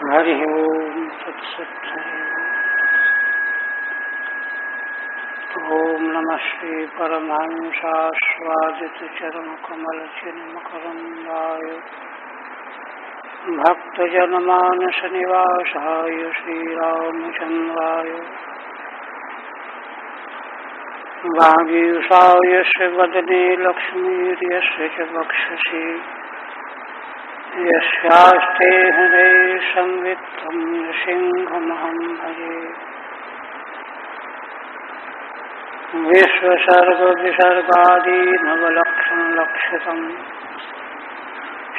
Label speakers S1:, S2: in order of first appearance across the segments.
S1: हरि ओम तत्सत्। ओम नमः श्री परमहंसास्वादित चरण कमल चिन्मकरंदाय भक्तजनमानस निवासाय श्रीरामचंद्राय वागीशाय वदने लक्ष्मीर्यस्य च वक्षसि यस्यास्ते हृदये संवित्तं सिंहमहं भजे। विश्वसर्गविसर्गादीनवलक्षणलक्षितं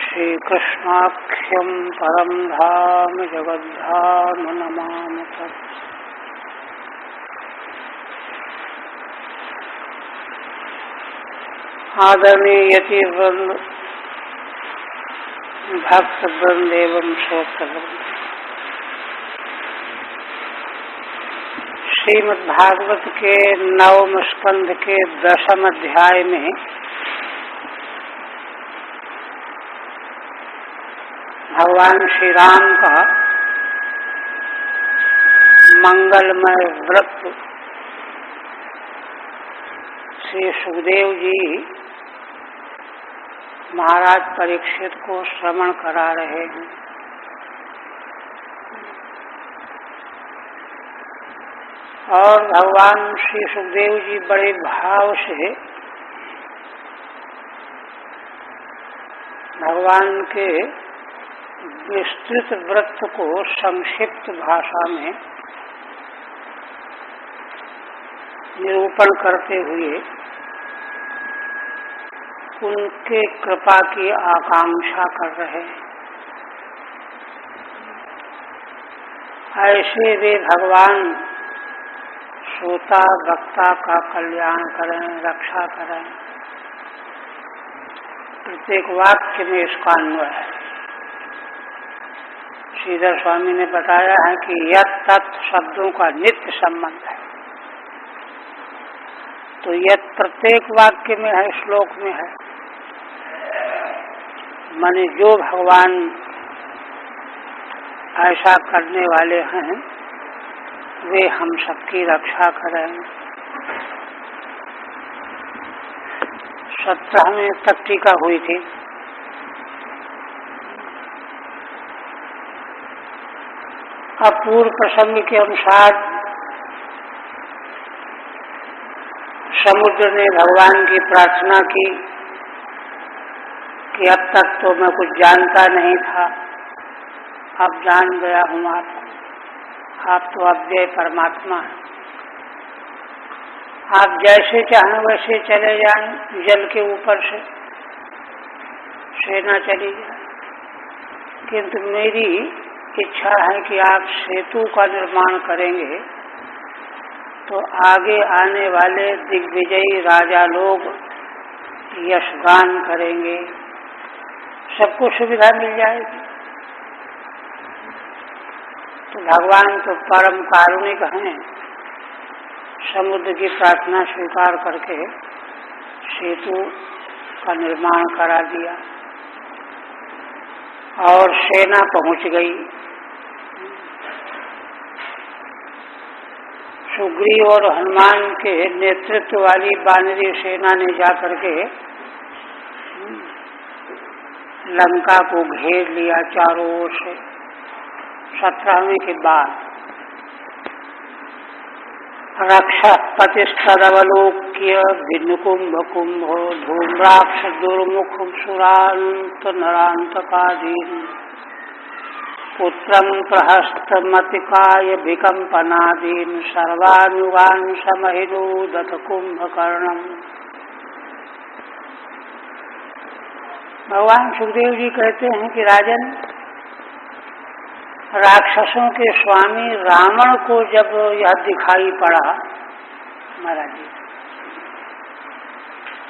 S1: श्रीकृष्णाख्यं परं धाम जगद्धाम नमामि तत्। आदरणीय यतिवृंद, भक्त वृंद एवं श्रोत्र वृंद, श्रीमद्भागवत के 9वें स्कंध के 10वें अध्याय में भगवान श्री राम का मंगलमय व्रत श्री सुखदेव जी महाराज परीक्षित को श्रवण करा रहे हैं। और भगवान श्री सुखदेव जी बड़े भाव से भगवान के विस्तृत व्रत को संक्षिप्त भाषा में निरूपण करते हुए उनके कृपा की आकांक्षा कर रहे हैं। ऐसे वे भगवान श्रोता वक्ता का कल्याण करें, रक्षा करें। प्रत्येक वाक्य में इसका अन्वय है। श्रीधर स्वामी ने बताया है कि यत् तत् शब्दों का नित्य संबंध है। तो यत् प्रत्येक वाक्य में है, श्लोक में है, माने जो भगवान ऐसा करने वाले हैं वे हम सबकी रक्षा करें। 17वें तक टीका हुई थी। अपूर्व प्रसंग के अनुसार समुद्र ने भगवान की प्रार्थना की कि अब तक तो मैं कुछ जानता नहीं था, अब जान गया हूँ आप तो अव्यय परमात्मा हैं। आप जैसे चाहें वैसे चले जाएं, जल के ऊपर से सेना चली जाए, किंतु मेरी इच्छा है कि आप सेतु का निर्माण करेंगे तो आगे आने वाले दिग्विजयी राजा लोग यशगान करेंगे, सबको सुविधा मिल जाएगी। तो भगवान तो परम कारुणिक हैं, समुद्र की प्रार्थना स्वीकार करके सेतु का निर्माण करा दिया और सेना पहुंच गई। सुग्रीव और हनुमान के नेतृत्व वाली वानरी सेना ने जाकर के लंका को घेर लिया चारों ओर से। 17वें के बाद रक्षा प्रतिष्ठदवलोक्य विनुकुंभ कुंभो धूम्राक्ष दुर्मुख सुरांत नरांतकादीन पुत्रं प्रहस्तमतिकाय विकंपनादीन सर्वानुगान समहिनोदत कुंभकर्णम। भगवान सुखदेव जी कहते हैं कि राजन, राक्षसों के स्वामी रावण को जब यह दिखाई पड़ा महाराज जी,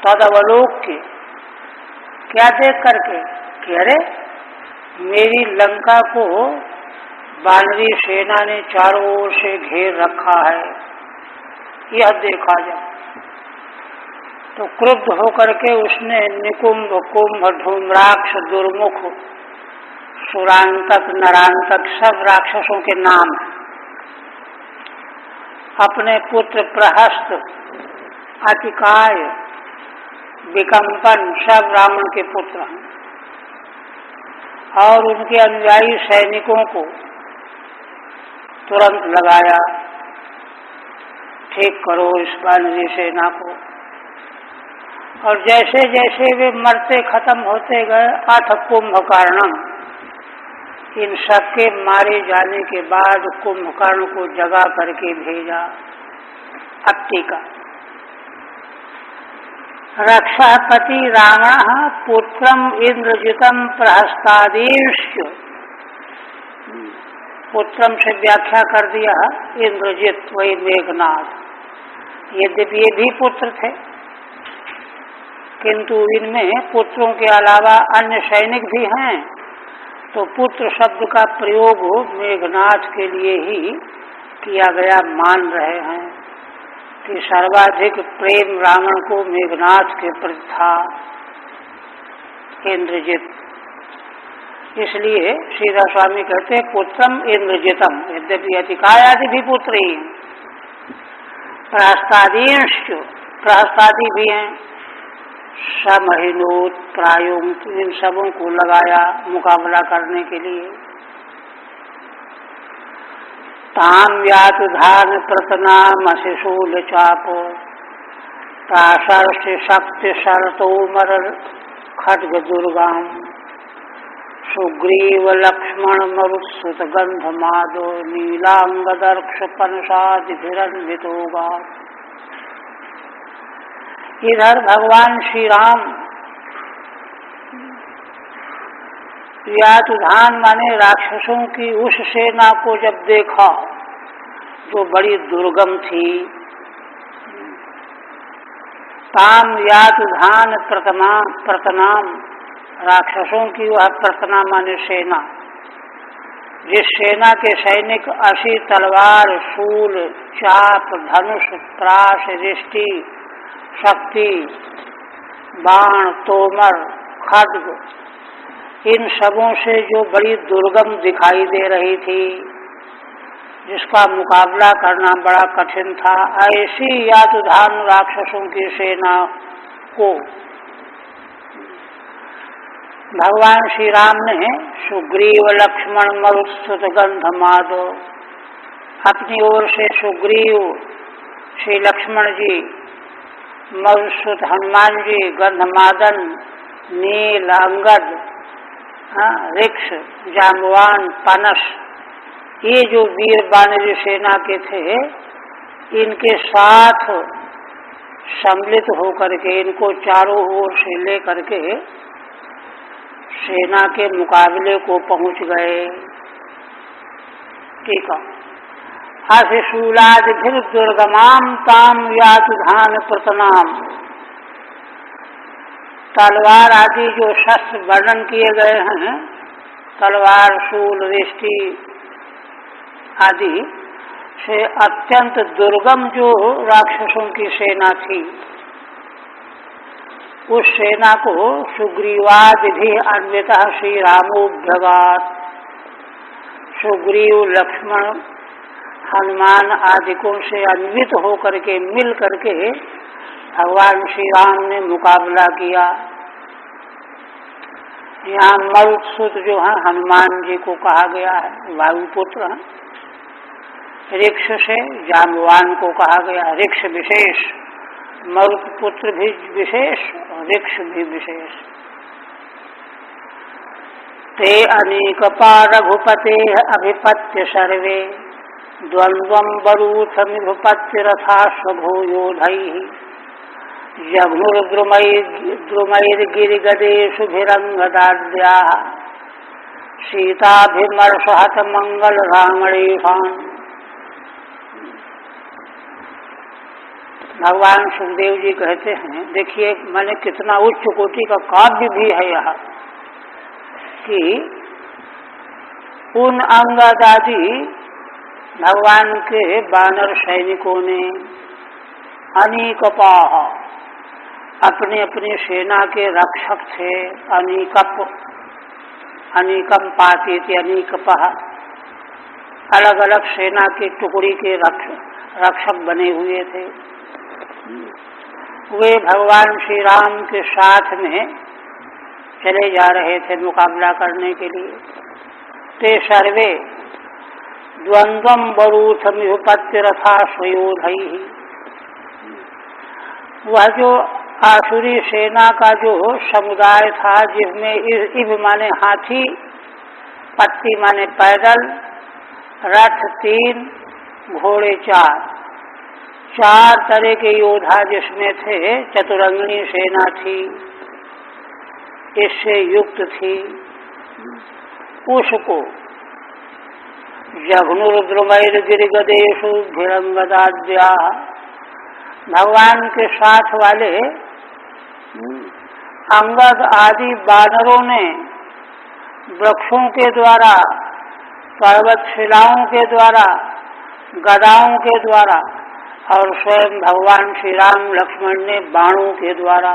S1: तद अवलोक्य क्या देख करके कि अरे मेरी लंका को वानरी सेना ने चारों ओर से घेर रखा है, यह देखा जब तो क्रुद्ध होकर के उसने निकुंभ कुंभ धूम्राक्ष दुर्मुख सुरांतक, नरांतक सब राक्षसों के नाम हैं। अपने पुत्र प्रहस्त, अतिकाय, विकम्पन सब रावण के पुत्र हैं। और उनके अनुयायी सैनिकों को तुरंत लगाया, ठीक करो इस वानरी सेना को। और जैसे जैसे वे मरते खत्म होते गए, अथ कुंभकर्णम, इन सबके मारे जाने के बाद कुंभकर्ण को जगा करके भेजा। अत्ति का रक्षापति रावण पुत्रम इंद्रजितम प्रहस्तादीश, पुत्रम से व्याख्या कर दिया इंद्रजित, वही मेघनाथ। यद्यपि ये भी पुत्र थे, किंतु इनमें पुत्रों के अलावा अन्य सैनिक भी हैं, तो पुत्र शब्द का प्रयोग मेघनाथ के लिए ही किया गया मान रहे हैं कि सर्वाधिक प्रेम रावण को मेघनाथ के प्रति था, इंद्रजित। इसलिए श्रीधर स्वामी कहते पुत्रम इंद्रजितम, यद्यपि अतिकायादि भी पुत्र ही, प्रहस्तादींश, प्रहस्तादि भी हैं, समहिनोत प्रायुक्त, इन सबों को लगाया मुकाबला करने के लिए। ताम व्यातुधान प्रतनाम शिशूल चापो, प्राशर्ष शक्ति शरतोमर खड्ग दुर्गाम, सुग्रीव लक्ष्मण मरुत्सुत गंध माधो, नीलांगदर्क्ष पनसादिभिरन्वितोगा। इधर भगवान श्री राम व्यातुधान माने राक्षसों की उस सेना को जब देखा जो बड़ी दुर्गम थी, ताम व्यातुधान प्रतनाम, राक्षसों की वह प्रतना माने सेना, जिस सेना के सैनिक असी तलवार, शूल, चाप, धनुष, त्रास, रिष्टि, शक्ति, बाण, तोमर, खड्ग, इन सबों से जो बड़ी दुर्गम दिखाई दे रही थी, जिसका मुकाबला करना बड़ा कठिन था, ऐसी यातुधान राक्षसों की सेना को भगवान श्री राम ने सुग्रीव लक्ष्मण मरुत्सुत गंध माधो, अपनी ओर से सुग्रीव श्री लक्ष्मण जी, मरुत्सुत हनुमान जी, गंधमादन, नील, अंगद, ऋक्ष, जाम्बवान, पनस, ये जो वीर वानरी सेना के थे, इनके साथ सम्मिलित होकर के इनको चारों ओर से लेकर के सेना के मुकाबले को पहुंच गए। ठीक है। अशिशूलादिभिर दुर्गमाम ताम यातुधान प्रतनाम, तलवार आदि जो शस्त्र वर्णन किए गए हैं, तलवार, शूल, रिष्टि आदि से अत्यंत दुर्गम जो राक्षसों की सेना थी, उस सेना को सुग्रीवादि भी अन्वित श्री रामोभ्यगात, सुग्रीव, लक्ष्मण, हनुमान आदिकों से अन्वित होकर के मिल करके भगवान श्री राम ने मुकाबला किया। यहाँ मरुत्सुत जो है हनुमान जी को कहा गया है, वायुपुत्र हैं। ऋक्ष से जाम्बवान को कहा गया, ऋक्ष विशेष, मरुत्पुत्र भी विशेष और ऋक्ष भी विशेष। ते अनेकपा रघुपते अभिपत्य सर्वे, द्वंद्वं बरूथ मिभुपत्य रथाश्वभूयोधैः, जघुर्द्रुमैर्गिरिगदेषुभिरङ्गदाद्याः, सीताभिमर्षहत मंगल रामणेशान्। भगवान सुखदेव जी कहते हैं, देखिए मैंने कितना उच्च कोटि का काव्य भी है यह, कि उन अंगद आदि भगवान के वानर सैनिकों ने अनीकपाह, अपने अपनी सेना के रक्षक थे। अनीकप, अनीकम पातीति अनीकपः, अलग अलग सेना की टुकड़ी के रक्षक बने हुए थे। वे भगवान श्री राम के साथ में चले जा रहे थे मुकाबला करने के लिए। ते सर्वे द्वंद्वम बरूथमिहुपत्ति रथा स्वयोधैहि, वह जो आसुरी सेना का जो समुदाय था जिसमें इब माने हाथी, पत्ती माने पैदल, रथ 3, घोड़े 4 तरह के योद्धा जिसमें थे। चतुरंगिणी सेना थी, इससे युक्त थी। उसको जघनुरुद्रमैर गिरिगदेशु भिरंगदाद्या, भगवान के साथ वाले अंगद आदि बानरों ने वृक्षों के द्वारा, पर्वत शिलाओं के द्वारा, गदाओं के द्वारा और स्वयं भगवान श्री राम लक्ष्मण ने बाणों के द्वारा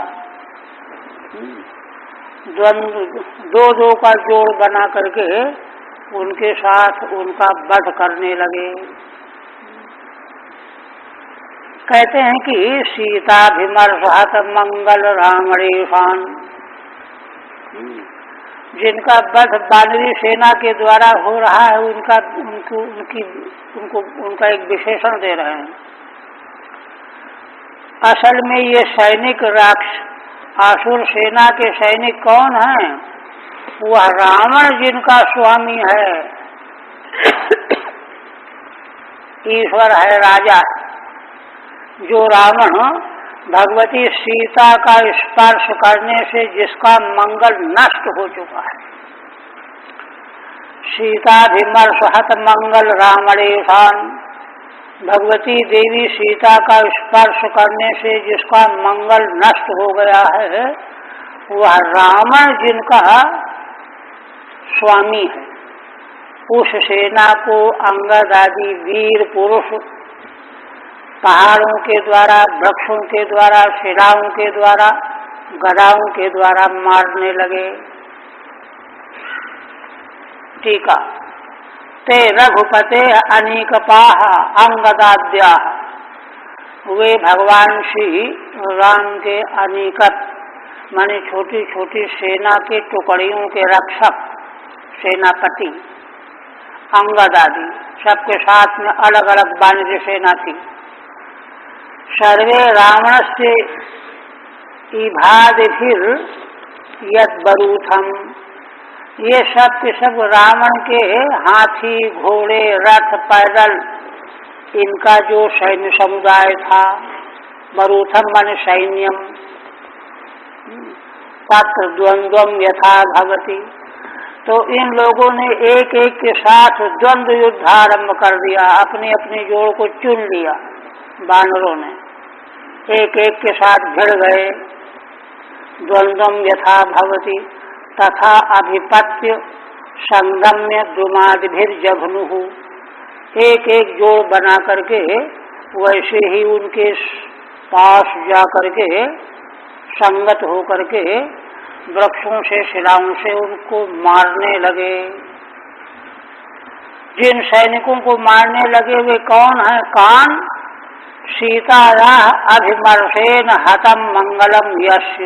S1: दो का जोड़ बना करके उनके साथ उनका वध करने लगे। कहते हैं कि सीताभिमर्शहत मंगल रामणेशान, जिनका वध बानरी सेना के द्वारा हो रहा है उनका एक विशेषण दे रहे हैं। असल में ये सैनिक आसुर सेना के सैनिक कौन हैं? वह रावण जिनका स्वामी है, ईश्वर है, राजा, जो रावण भगवती सीता का स्पर्श करने से जिसका मंगल नष्ट हो चुका है। सीताभिमर्शहत मंगल रामणेशान, भगवती देवी सीता का स्पर्श करने से जिसका मंगल नष्ट हो गया है, वह रावण जिनका स्वामी है। उस सेना को अंगद आदि वीर पुरुष पहाड़ों के द्वारा, वृक्षों के द्वारा, शिलाओं के द्वारा, गदाओं के द्वारा मारने लगे। टीका, ते रघुपते अनीकपाः अंगदाद्याः, वे भगवान श्री राम के अनीकत माने छोटी छोटी सेना के टुकड़ियों के रक्षक, सेनापति अंगद आदि, सबके साथ में अलग अलग बानरी सेना थी। सर्वे रावणस्य इभादिभिर यद बरूथम, ये सब के सब रावण के हाथी, घोड़े, रथ, पैदल, इनका जो सैन्य समुदाय था, बरूथम माने सैन्यम, तत्र द्वंद्वम यथा भवति, तो इन लोगों ने एक एक के साथ द्वंद्व युद्ध आरंभ कर दिया। अपनी अपनी जोड़ को चुन लिया। बानरों ने एक एक के साथ भिड़ गए। द्वंद्वम यथा भवति तथा अभिपत्य संगम्य द्रुमादिभिर जघनुः, एक एक जोड़ बना करके वैसे ही उनके पास जा करके संगत हो करके वृक्षों से, शिलाओं से उनको मारने लगे। जिन सैनिकों को मारने लगे वे कौन है? कान सीतायाः अभिमर्शेन हतम मंगलम यस्य,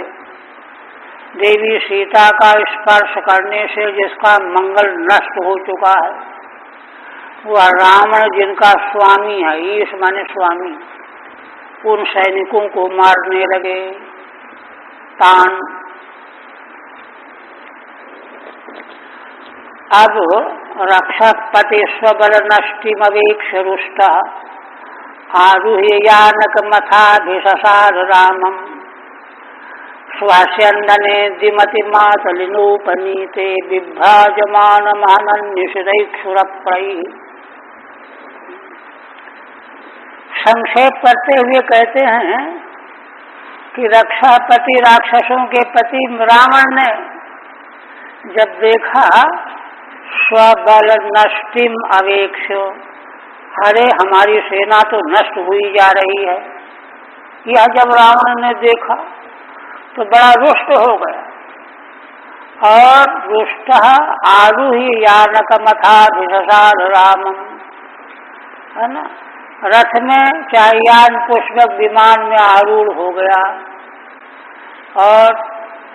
S1: देवी सीता का स्पर्श करने से जिसका मंगल नष्ट हो चुका है, वह रावण जिनका स्वामी है, ईश माने स्वामी, उन सैनिकों को मारने लगे। तान, अब रक्षकपति स्वबल नष्टिमवेक्ष रुष्टः आरुह्य यानक मथाभिषसार रामम स्वास्यन्दने दिमति मातलिनोपनीते विभ्राजमान महानन्यशुरैक्षुरप्रैः। संक्षेप करते हुए कहते हैं कि रक्षापति, राक्षसों के पति रावण ने जब देखा स्वबल नष्टिम अवेक्ष, अरे हमारी सेना तो नष्ट हुई जा रही है, यह जब रावण ने देखा तो बड़ा रुष्ट हो गया और रुष्ट आरुहि यानकमथाभिषसाद रामम, है ना। रथ में चायान पुष्पक विमान में आरूढ़ हो गया और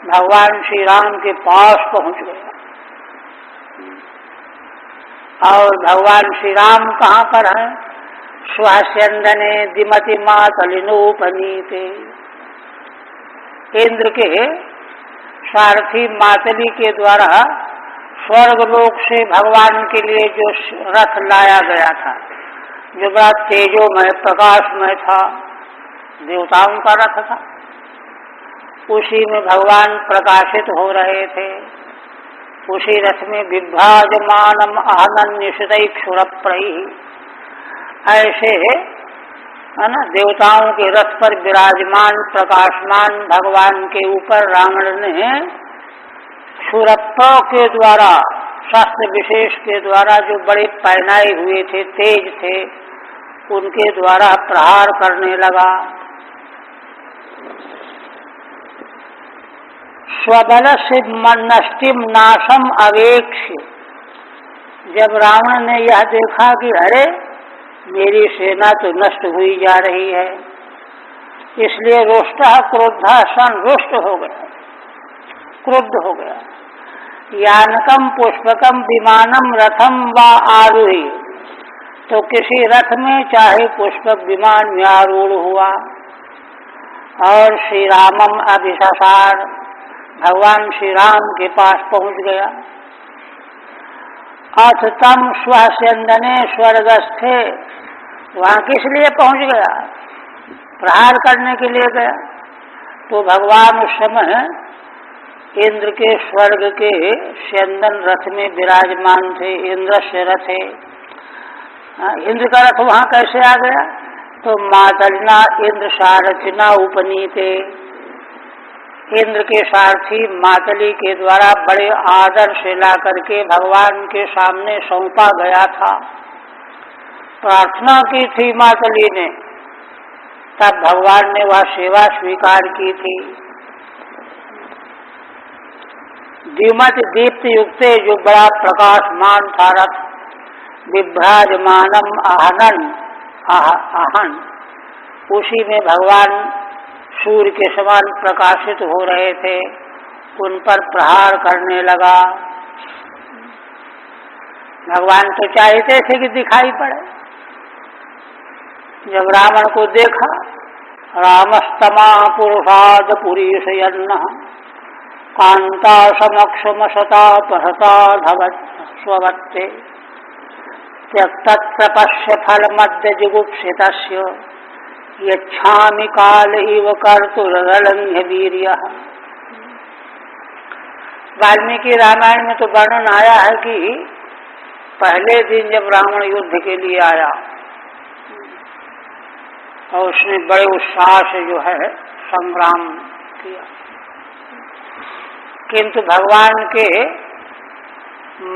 S1: भगवान श्री राम के पास पहुंच गया। और भगवान श्री राम कहाँ पर हैं? श्वास्यंदने दिमति मातलिनोपनीते, इंद्र के सारथी मातली के द्वारा स्वर्गलोक से भगवान के लिए जो रथ लाया गया था, जो बड़ा तेजोमय प्रकाशमय था, देवताओं का रथ था, उसी में भगवान प्रकाशित हो रहे थे। उसी रथ में विभ्राजमानम अहनन्यशतैक्षुरप्रैः, ऐसे है ना देवताओं के रथ पर विराजमान प्रकाशमान भगवान के ऊपर रावण ने क्षुरप्र के द्वारा, शस्त्र विशेष के द्वारा, जो बड़े पहनाए हुए थे, तेज थे, उनके द्वारा प्रहार करने लगा। स्वबल से नष्टिम नाशम अवेक्ष्य, जब रावण ने यह देखा कि अरे मेरी सेना तो नष्ट हुई जा रही है, इसलिए रुष्ट क्रोधा सन रुष्ट हो गया, क्रुद्ध हो गया। यानकम पुष्पकम विमानम रथम व आरूढ़, तो किसी रथ में चाहे पुष्पक विमान में आरूढ़ हुआ और श्री रामम अभिषसार, भगवान श्री राम के पास पहुंच गया। अथ तम श्वास्यंदने स्वर्गस्थे, वहां किस लिए पहुंच गया? प्रहार करने के लिए गया। तो भगवान उस समय इंद्र के स्वर्ग के स्यंदन रथ में विराजमान थे। इंद्र से रथ है, इंद्र का रथ वहां कैसे आ गया? तो मातलिना इंद्र सारथिना उपनीते, इंद्र के सारथी मातली के द्वारा बड़े आदर से ला करके भगवान के सामने सौंपा गया था। प्रार्थना की थी मातली ने, तब भगवान ने वह सेवा स्वीकार की थी। द्युमत दीप्त युक्ते, जो बड़ा प्रकाशमान था रथ, विभ्राजमानम आहन, उसी में भगवान सूर्य के समान प्रकाशित हो रहे थे, उन पर प्रहार करने लगा। भगवान तो चाहते थे कि दिखाई पड़े। जब रावण को देखा, रामस्तमा पुरुषाद पुरीशयन्न कांता समक्षमसता पहता धवत स्वत्ते त्यक्तत्रपश्य फल मध्य जुगुप्सितस्य यच्छामि काल इव कर्तुरलंघ्य वीर्य। वाल्मीकि रामायण में तो वर्णन आया है कि पहले दिन जब रावण युद्ध के लिए आया और उसने बड़े उत्साह से जो है संग्राम किया, किंतु भगवान के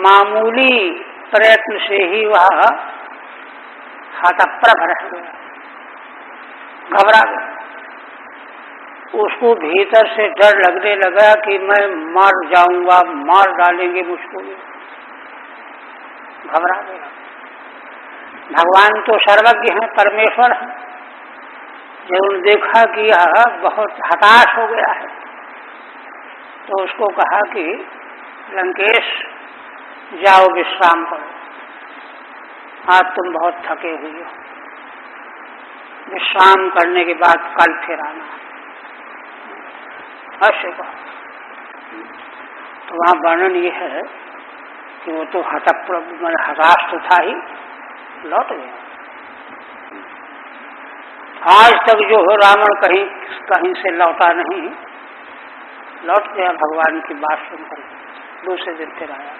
S1: मामूली प्रयत्न से ही वह हतप्रभ रह गया, घबरा गया। उसको भीतर से डर लगने लगा कि मैं मर जाऊंगा, मार डालेंगे मुझको, घबरा गया। भगवान तो सर्वज्ञ हैं, परमेश्वर हैं। जब उन्होंने देखा कि यह बहुत हताश हो गया है, तो उसको कहा कि लंकेश जाओ विश्राम करो, आज तुम बहुत थके हुए हो, विश्राम करने के बाद कल फिर आना। अवश्य कहा। तो वहाँ वर्णन ये है कि वो तो हताश तो था ही, लौट गया। आज तक जो हो रावण कहीं से लौटा नहीं, लौट गया भगवान की बात सुनकर, दूसरे दिन फिर आया।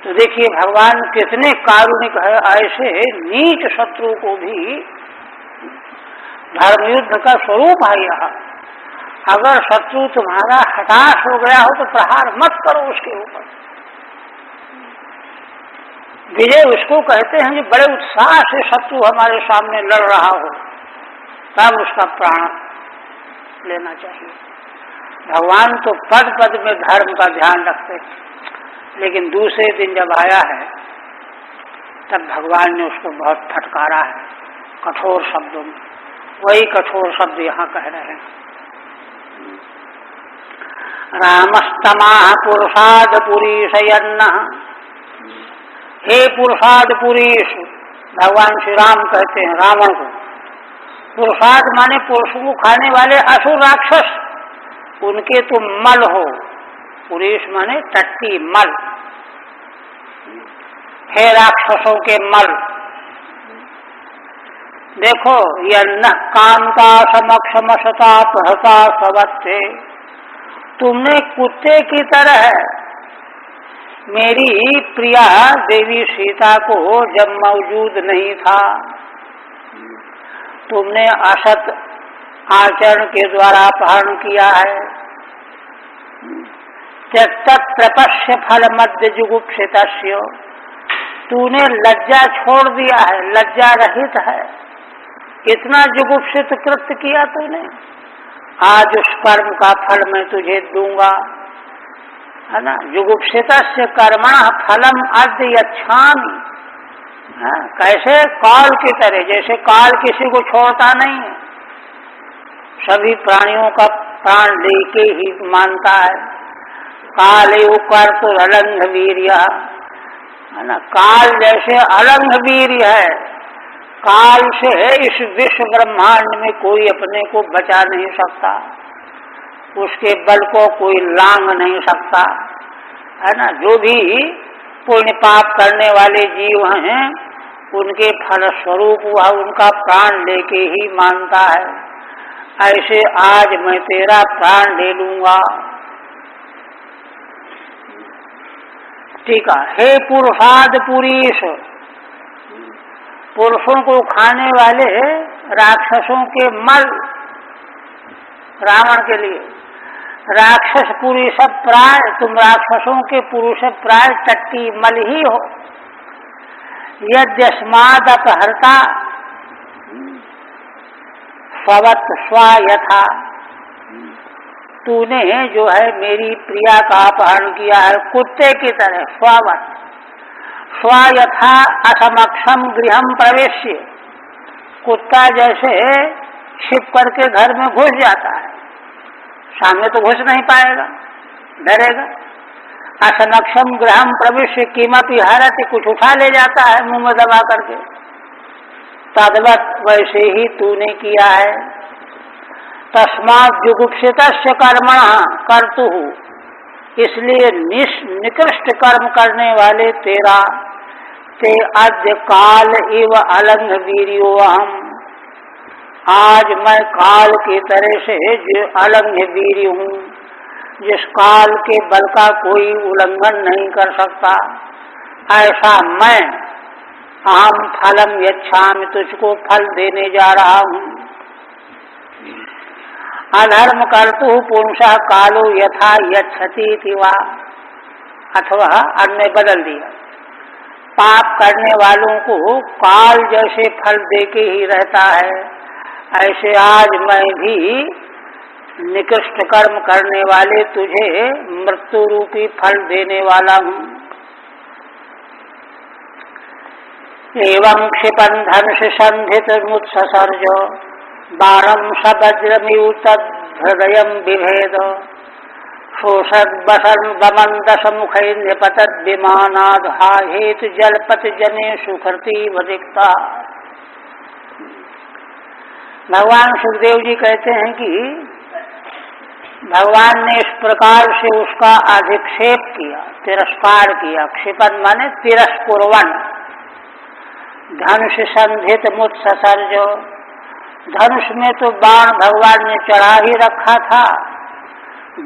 S1: तो देखिए भगवान कितने कारुणिक है, ऐसे नीच शत्रु को भी धर्मयुद्ध का स्वरूप है यह। अगर शत्रु तुम्हारा हताश हो गया हो तो प्रहार मत करो उसके ऊपर। विजय उसको कहते हैं जो बड़े उत्साह से शत्रु हमारे सामने लड़ रहा हो, तब उसका प्राण लेना चाहिए। भगवान तो पद पद में धर्म का ध्यान रखते, लेकिन दूसरे दिन जब आया है तब भगवान ने उसको बहुत फटकारा है कठोर शब्दों में। वही कठोर शब्द यहाँ कह रहे हैं। रामस्तमाह पुरुषाद पुरीशयन्न, हे पुरुषाद पुरीश, भगवान श्री राम कहते हैं रावण को। पुरुषाद माने पुरुषों को खाने वाले असुर राक्षस, उनके तुम मल हो। पुरीश माने टट्टी मल, हे राक्षसों के मल। देखो यन्न कांता समक्षमशता प्रहता सवत्ते, तुमने कुत्ते की तरह मेरी प्रिया देवी सीता को जब मौजूद नहीं था, तुमने असत आचरण के द्वारा अपहरण किया है। त्यक्त प्रपश्य फल मध्य जुगुप्सितस्य, तूने लज्जा छोड़ दिया है, लज्जा रहित है। इतना जुगुप्सित कृत्य किया तूने, आज उस कर्म का फल मैं तुझे दूंगा, है ना। जुगुप्सितस्य कर्मणः फलम अद्य यच्छामि, कैसे काल की तरह, जैसे काल किसी को छोड़ता नहीं है, सभी प्राणियों का प्राण लेके ही मानता है। कालेव कर्तुरलंघ वीर्य, है ना। काल जैसे अलंघ वीर्य है, काल से इस विश्व ब्रह्मांड में कोई अपने को बचा नहीं सकता, उसके बल को कोई लांघ नहीं सकता, है ना। जो भी पुण्य पाप करने वाले जीव हैं, उनके फल स्वरूप वह उनका प्राण लेके ही मानता है। ऐसे आज मैं तेरा प्राण ले लूंगा। ठीक है। हे पुरुषाद पुरीश, पुरुषों को खाने वाले राक्षसों के मल, रावण के लिए राक्षस पुरुष प्राय, तुम राक्षसों के पुरुष प्राय टट्टी मल ही हो। यद्यस्माद अपहर्ता स्ववत स्वायथा, तूने जो है मेरी प्रिया का अपहरण किया है कुत्ते की तरह। स्ववत स्वायथा असमक्षम गृहम प्रवेश्य, कुत्ता जैसे छिप करके घर में घुस जाता है, सामने तो घुस नहीं पाएगा, डरेगा। असमक्षम गृहम प्रवेश्य किमपि हरति, कुछ उठा ले जाता है मुंह में दबा करके। तद्वत वैसे ही तूने किया है। तस्मात् जुगुप्सितस्य कर्मणः कर्तुः, इसलिए निकृष्ट कर्म करने वाले तेरा, ते अद्य काल इव अलंघ वीर्यो अहम, आज मैं काल की तरह से जो अलंघ वीर्य हूँ, जिस काल के बल का कोई उल्लंघन नहीं कर सकता, ऐसा मैं अहम फलम यच्छामि, तुझको फल देने जा रहा हूँ। अधर्म कर्तु पुंसः कालो यथा यच्छति वा, अथवा अन्य बदल दिया, पाप करने वालों को काल जैसे फल देके ही रहता है, ऐसे आज मैं भी निकृष्ट कर्म करने वाले तुझे मृत्यु रूपी फल देने वाला हूँ। एवं क्षिपन् धनुष संधित मुत्ससर्ज, बाणं सवज्रमिव तद्हृदयं बिभेद, शोषद्वसन् वमन्दस मुखैर्निपतद् विमानाद् हेतु जलपति जने सुकृतिव दिक्ता। भगवान सुखदेव जी कहते हैं कि भगवान ने इस प्रकार से उसका अधिक्षेप किया, तिरस्कार किया। क्षिपन माने तिरस्कुर्वन। धनुष संधित मुत्ससर्ज, धनुष में तो बाण भगवान ने चढ़ा ही रखा था,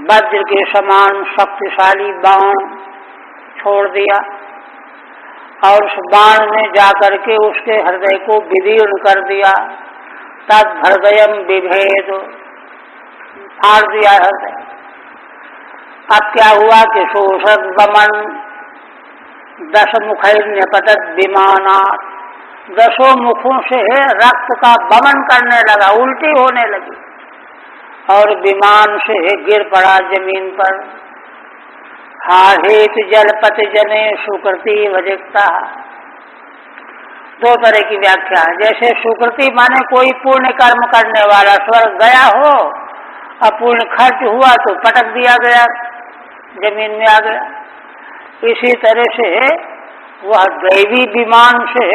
S1: वज्र के समान शक्तिशाली बाण छोड़ दिया और उस बाण ने जाकर के उसके हृदय को विदीर्ण कर दिया। तद हृदयम विभेद, फाड़ दिया हृदय। अब क्या हुआ कि शोषद वमन दस मुखैर्निपतद् विमानात्, दसों मुखों से रक्त का वमन करने लगा, उल्टी होने लगी। और विमान से गिर पड़ा जमीन पर। हाहेत जलपति जने सुकृति वजिकता। दो तरह की व्याख्या। जैसे सुकृति माने कोई पुण्य कर्म करने वाला स्वर्ग गया हो, अब पुण्य खर्च हुआ तो पटक दिया गया, जमीन में आ गया। इसी तरह से वह दैवी विमान से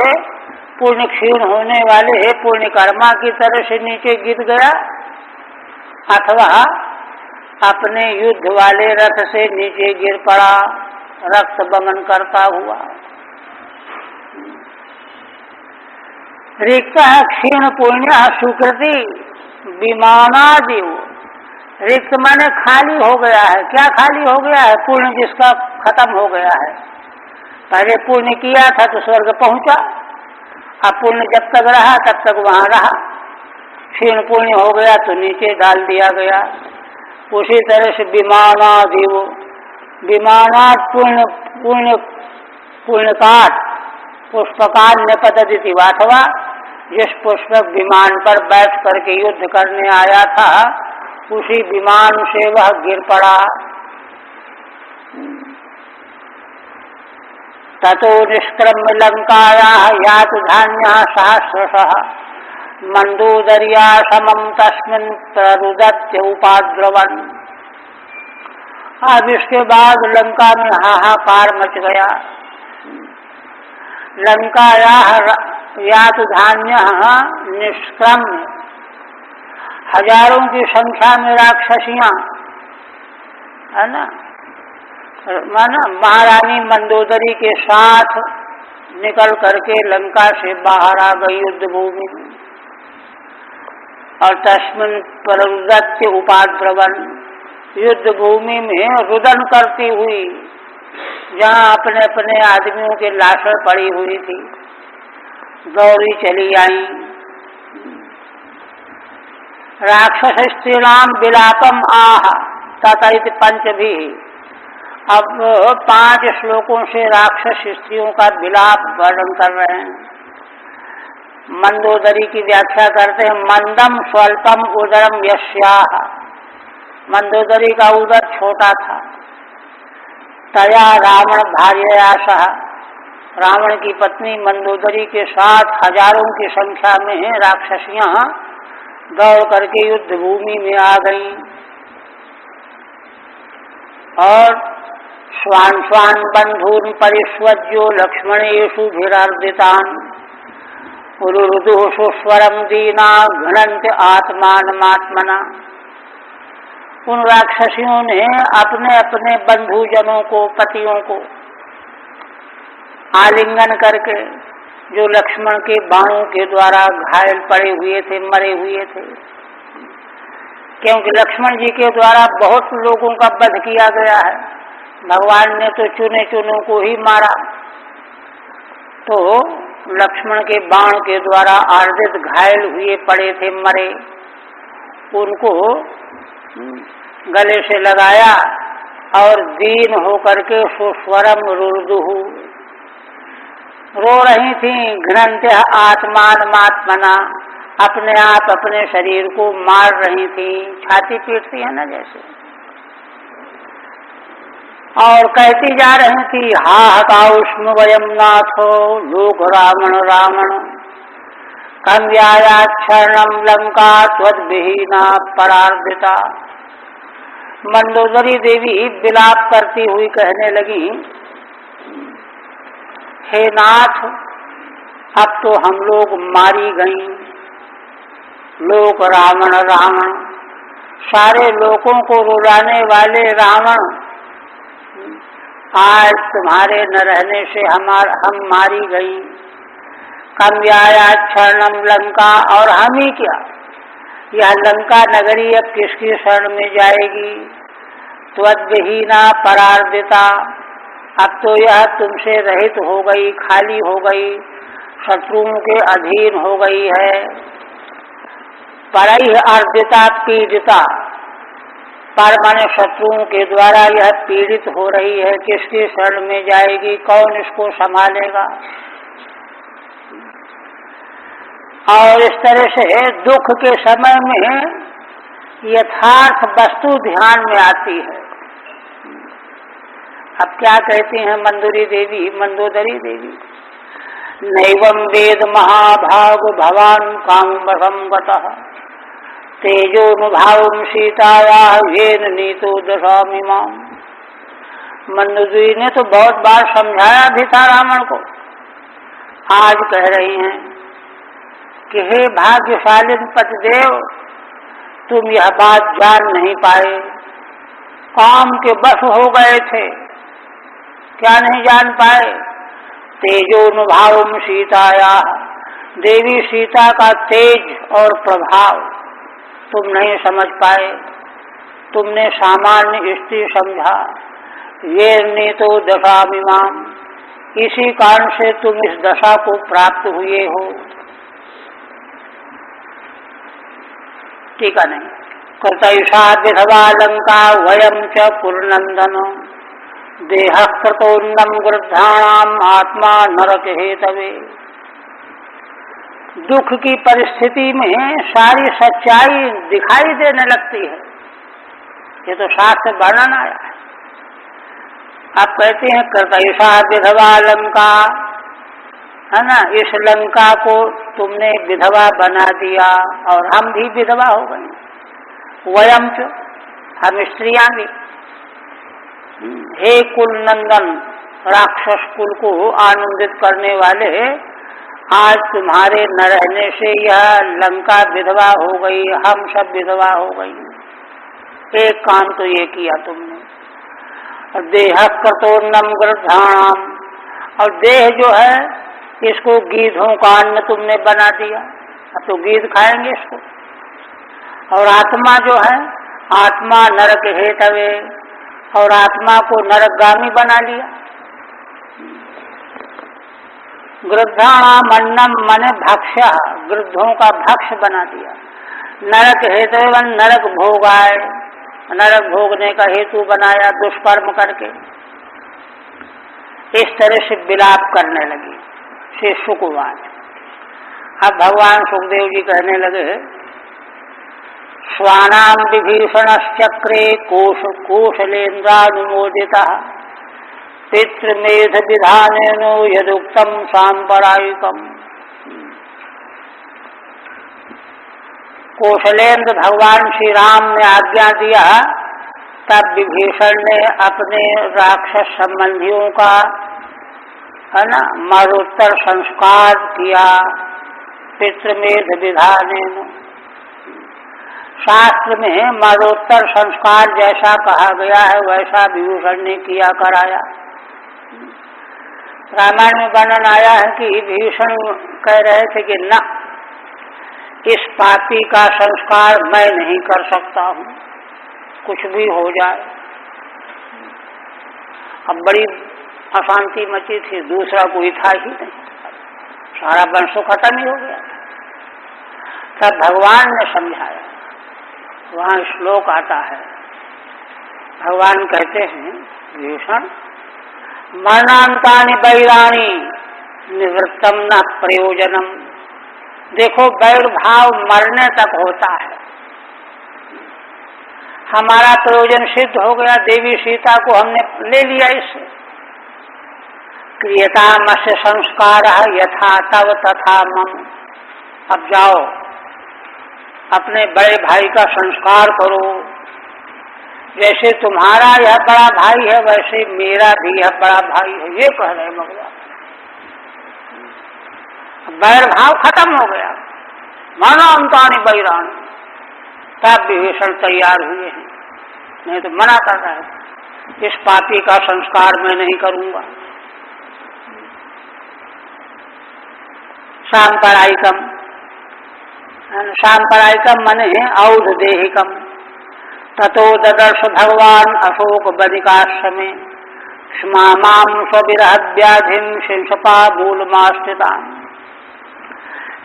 S1: पुण्य क्षीण होने वाले पुण्य कर्मा की तरह से नीचे गिर गया, अथवा अपने युद्ध वाले रथ से नीचे गिर पड़ा, रक्त बमन करता हुआ। रिक्त क्षीण पुण्य सुकृति विमानादिव। रिक्त माने खाली हो गया है। क्या खाली हो गया है? पुण्य जिसका खत्म हो गया है। पहले पुण्य किया था तो स्वर्ग पहुंचा, अब पुण्य जब तक रहा तब तक वहां रहा। क्षीण पुण्य हो गया तो नीचे डाल दिया गया। उसी तरह से विमानादिव, विमानात् पुण्य पुण्य पुण्यकाट पुष्पकाल निपतति। अथवा जिस पुष्पक विमान पर बैठ करके युद्ध करने आया था, उसी विमान से वह गिर पड़ा। ततो निष्क्रम्य लंकाया यातु धान्य सहस्रशः मंदोदरिया समम तस्मिन् प्ररुदत्य उपाद्रवन। अब इसके बाद लंका में हाहाकार मच गया। लंकाया यातु धान्य निष्क्रम्य, हजारों की संख्या में राक्षसियां, है ना, माना महारानी मंदोदरी के साथ निकल करके लंका से बाहर आ गई युद्ध भूमि में। और तस्मिन् प्ररुदत्य उपाद्रवन, युद्ध भूमि में रुदन करती हुई, जहाँ अपने अपने आदमियों के लाशें पड़ी हुई थी, दौड़ी चली आई। राक्षस स्त्रीणाम विलापम आह ततैत पंचभी। अब 5 श्लोकों से राक्षस स्त्रियों का विलाप वर्णन कर रहे हैं। मंदोदरी की व्याख्या करते हैं, मंदम स्वल्पम उदरम यस्याः। मंदोदरी का उदर छोटा था। तया रावण भार्यया सह, रावण की पत्नी मंदोदरी के साथ हजारों की संख्या में राक्षसियां दौड़ करके युद्ध भूमि में आ गईं। और स्वान स्वान बंधून परिष्वज्यो लक्ष्मणेषु भिरार्दितान रुरुदुः सुस्वरम दीना घृणन्ति आत्मानमात्मना। उन राक्षसियों ने अपने अपने बंधुजनों को, पतियों को आलिंगन करके, जो लक्ष्मण के बाणों के द्वारा घायल पड़े हुए थे, मरे हुए थे, क्योंकि लक्ष्मण जी के द्वारा बहुत लोगों का वध किया गया है। भगवान ने तो चुने चुनों को ही मारा, तो लक्ष्मण के बाण के द्वारा आर्दित घायल हुए पड़े थे, मरे, उनको गले से लगाया और दीन होकर के सुस्वरम रुरुदुहु, रो रही थी। घृणन्ते आत्मानमात्मना, अपने आप अपने शरीर को मार रही थी, छाती पीटती है ना जैसे, और कहती जा रही थी, हा हताउष्म वयम नाथो लोक रावण रावण कम व्यायाक्षरणम लंका त्वद्विहीना परार्दिता। मंदोदरी देवी विलाप करती हुई कहने लगी, हे नाथ, अब तो हम लोग मारी गईं। लोक रावण रावण, सारे लोगों को रुलाने वाले रावण, आज तुम्हारे न रहने से हम मारी गई। कम व्यायाक्षरणम लंका, और हम ही क्या, यह लंका नगरी अब किसकी शरण में जाएगी। त्वद्विहीना परार्दिता, अब तो यह तुमसे रहित हो गई, खाली हो गई, शत्रुओं के अधीन हो गई है। परैः अर्दिता पीड़िता, पर माने शत्रुओं के द्वारा यह पीड़ित हो रही है, किसकी शरण में जाएगी, कौन इसको संभालेगा। और इस तरह से दुख के समय में यथार्थ वस्तु ध्यान में आती है। अब क्या कहती हैं मंदोदरी देवी, नैवं वेद महाभाग भवान कामवशं गतः तेजोनुभावं सीतायाः येन नीतो दशामिमाम्। मंदोदरी ने तो बहुत बार समझाया भी था रावण को, आज कह रही हैं कि हे भाग्यशाली पतिदेव, तुम यह बात जान नहीं पाए, काम के बस हो गए थे। क्या नहीं जान पाए? तेजोनुभावं सीतायाः, देवी सीता का तेज और प्रभाव तुम नहीं समझ पाए, तुमने सामान्य स्त्री समझा। ये नीतो दशामिमाम, इसी कारण से तुम इस दशा को प्राप्त हुए हो। ठीक है नहीं? कर्तयुषा विधवा लंका वयम च पुरनंदन देह कृतोन्नम गृद्धाणाम आत्मा नरक हेतवे। दुख की परिस्थिति में सारी सच्चाई दिखाई देने लगती है, ये तो शास्त्र में वर्णन आया है। आप कहते हैं कर्तयुषा विधवा लंका, है ना, इस लंका को तुमने विधवा बना दिया और हम भी विधवा हो गए। वयम च, हम स्त्रियां भी। हे कुल नंदन, राक्षस कुल को आनंदित करने वाले, आज तुम्हारे न रहने से यह लंका विधवा हो गई, हम सब विधवा हो गई। एक काम तो ये किया तुमने। देह कृतोन्नम गृद्धाणाम, और देह जो है इसको गीधों का अन्न तुमने बना दिया, अब तो गीध खाएंगे इसको। और आत्मा जो है, आत्मा नरक हेतवे, और आत्मा को नरकगामी बना लिया। गृद्धाणाम अन्नम मने भक्ष्य, गृद्धों का भक्ष्य बना दिया। नरक हेतवे, नरक भोगाए, नरक भोगने का हेतु बनाया दुष्कर्म करके। इस तरह से विलाप करने लगी श्री शुकवाच। अब भगवान सुखदेव जी कहने लगे, स्वानाम विभीषणश्चक्रे कौशलेन्द्रानुमोदितः पितृमेध विधानेन यदुक्तम सांपरायिकम। कौशलेंद्र भगवान श्री राम ने आज्ञा दिया, तब विभीषण ने अपने राक्षस संबंधियों का, है ना, मरणोत्तर संस्कार किया। पितृमेध विधानेन, शास्त्र में मरणोत्तर संस्कार जैसा कहा गया है वैसा विभीषण ने किया, कराया। रामायण में वर्णन आया है कि विभीषण कह रहे थे कि न, इस पापी का संस्कार मैं नहीं कर सकता हूँ, कुछ भी हो जाए। अब बड़ी अशांति मची थी, दूसरा कोई था ही नहीं, सारा वंश खत्म ही हो गया। तब भगवान ने समझाया, वहाँ श्लोक आता है, भगवान कहते हैं, विभीषण मरणांतानि वैराणि निवृत्तम न प्रयोजनम। देखो, वैर भाव मरने तक होता है, हमारा प्रयोजन सिद्ध हो गया, देवी सीता को हमने ले लिया इससे। क्रियतामस्य संस्कारः यथा तव तथा मम। अब जाओ अपने बड़े भाई का संस्कार करो, जैसे तुम्हारा यह बड़ा भाई है वैसे मेरा भी यह बड़ा भाई है, ये कह रहे भगवान। बैर भाव खत्म हो गया, मरणांतानि वैराणि। तब विभीषण तैयार हुए हैं, नहीं तो मना कर रहा है, इस पापी का संस्कार मैं नहीं करूंगा। सांपरायिकम, सांपरायिकम मने औधदेहिकम। ततो ददर्श भगवान अशोक बदिकाश्रमे स्मामाम स्वविरह व्याधिम शिंसपा मूलमास्थिता।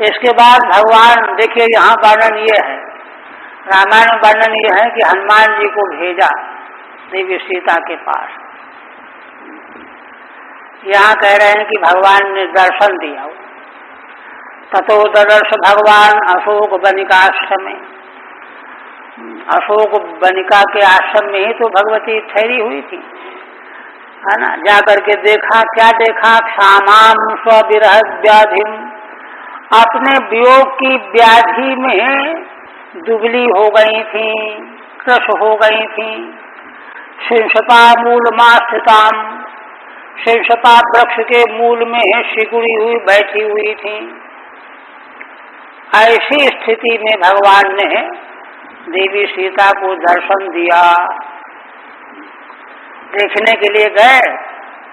S1: इसके बाद भगवान, देखिए यहाँ वर्णन ये है, रामायण में वर्णन ये है कि हनुमान जी को भेजा देवी सीता के पास। यहाँ कह रहे हैं कि भगवान ने दर्शन दिया। ततो ददर्श भगवान अशोक बनिकाश्रमे, अशोक वनिका के आश्रम में ही तो भगवती ठहरी हुई थी, है ना। जाकर के देखा, क्या देखा, क्षामाम स्विरह व्याधिम, अपने वियोग की व्याधि में दुबली हो गई थी, कृश हो गई थी। शिंशपा मूल मास्थिताम, शिंशपा वृक्ष के मूल में सिकुड़ी हुई बैठी हुई थी। ऐसी स्थिति में भगवान ने देवी सीता को दर्शन दिया। देखने के लिए गए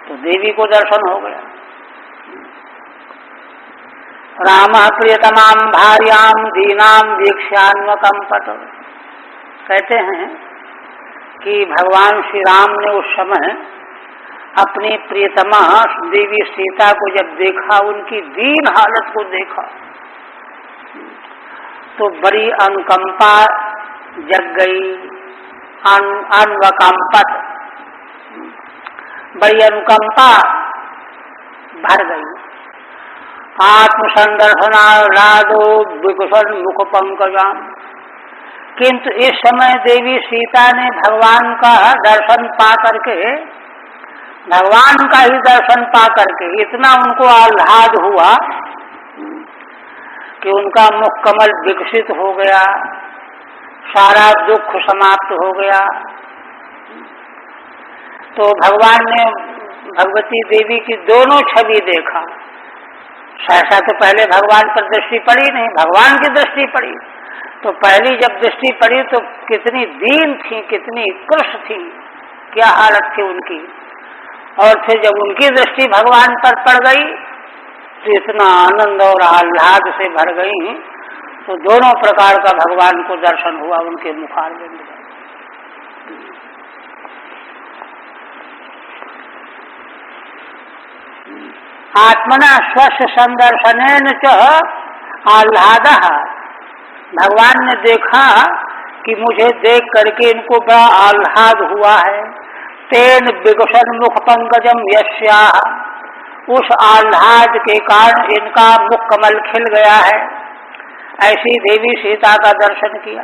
S1: तो देवी को दर्शन हो गया। रामः प्रियतमाम भार्याम दीनाम वीक्ष्यान्वकंपत, कहते हैं कि भगवान श्री राम ने उस समय अपनी प्रियतमा देवी सीता को जब देखा, उनकी दीन हालत को देखा, तो बड़ी अनुकंपा जग गई, अन्वकंपत, बड़ी अनुकंपा भर गई। आत्मसंदर्शनादो विकुशल मुख पंकजाम, किंतु इस समय देवी सीता ने भगवान का दर्शन पा करके, भगवान का ही दर्शन पा करके इतना उनको आह्लाद हुआ कि उनका मुख कमल विकसित हो गया, सारा दुख समाप्त हो गया। तो भगवान ने भगवती देवी की दोनों छवि देखा। सहसा तो पहले भगवान पर दृष्टि पड़ी नहीं, भगवान की दृष्टि पड़ी। तो पहली जब दृष्टि पड़ी तो कितनी दीन थी, कितनी कृश थी, क्या हालत थी उनकी। और फिर जब उनकी दृष्टि भगवान पर पड़ गई तो इतना आनंद और आह्लाद से भर गई, तो दोनों प्रकार का भगवान को दर्शन हुआ उनके मुखारविंद में। आत्मना स्वस्य संदर्शनेन च आह्लादः, भगवान ने देखा कि मुझे देख करके इनको बड़ा आह्लाद हुआ है। तेन विकुशन मुख पंकजम यस्याः, उस आह्लाद के कारण इनका मुख कमल खिल गया है। ऐसी देवी सीता का दर्शन किया।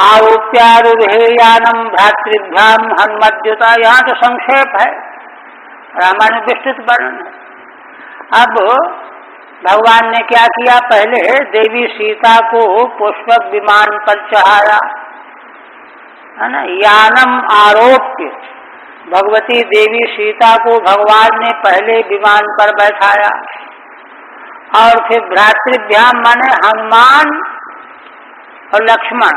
S1: आरोप्यारुहेयानम भ्रातृभ्याम हनुमद्युता, यहाँ तो संक्षेप है, रामायण विस्तृत वर्णन है। अब भगवान ने क्या किया, पहले देवी सीता को पुष्पक विमान पर चढ़ाया, है ना। यानम आरोप्य, भगवती देवी सीता को भगवान ने पहले विमान पर बैठाया, और फिर भ्रातृभ्याम माने हनुमान और लक्ष्मण,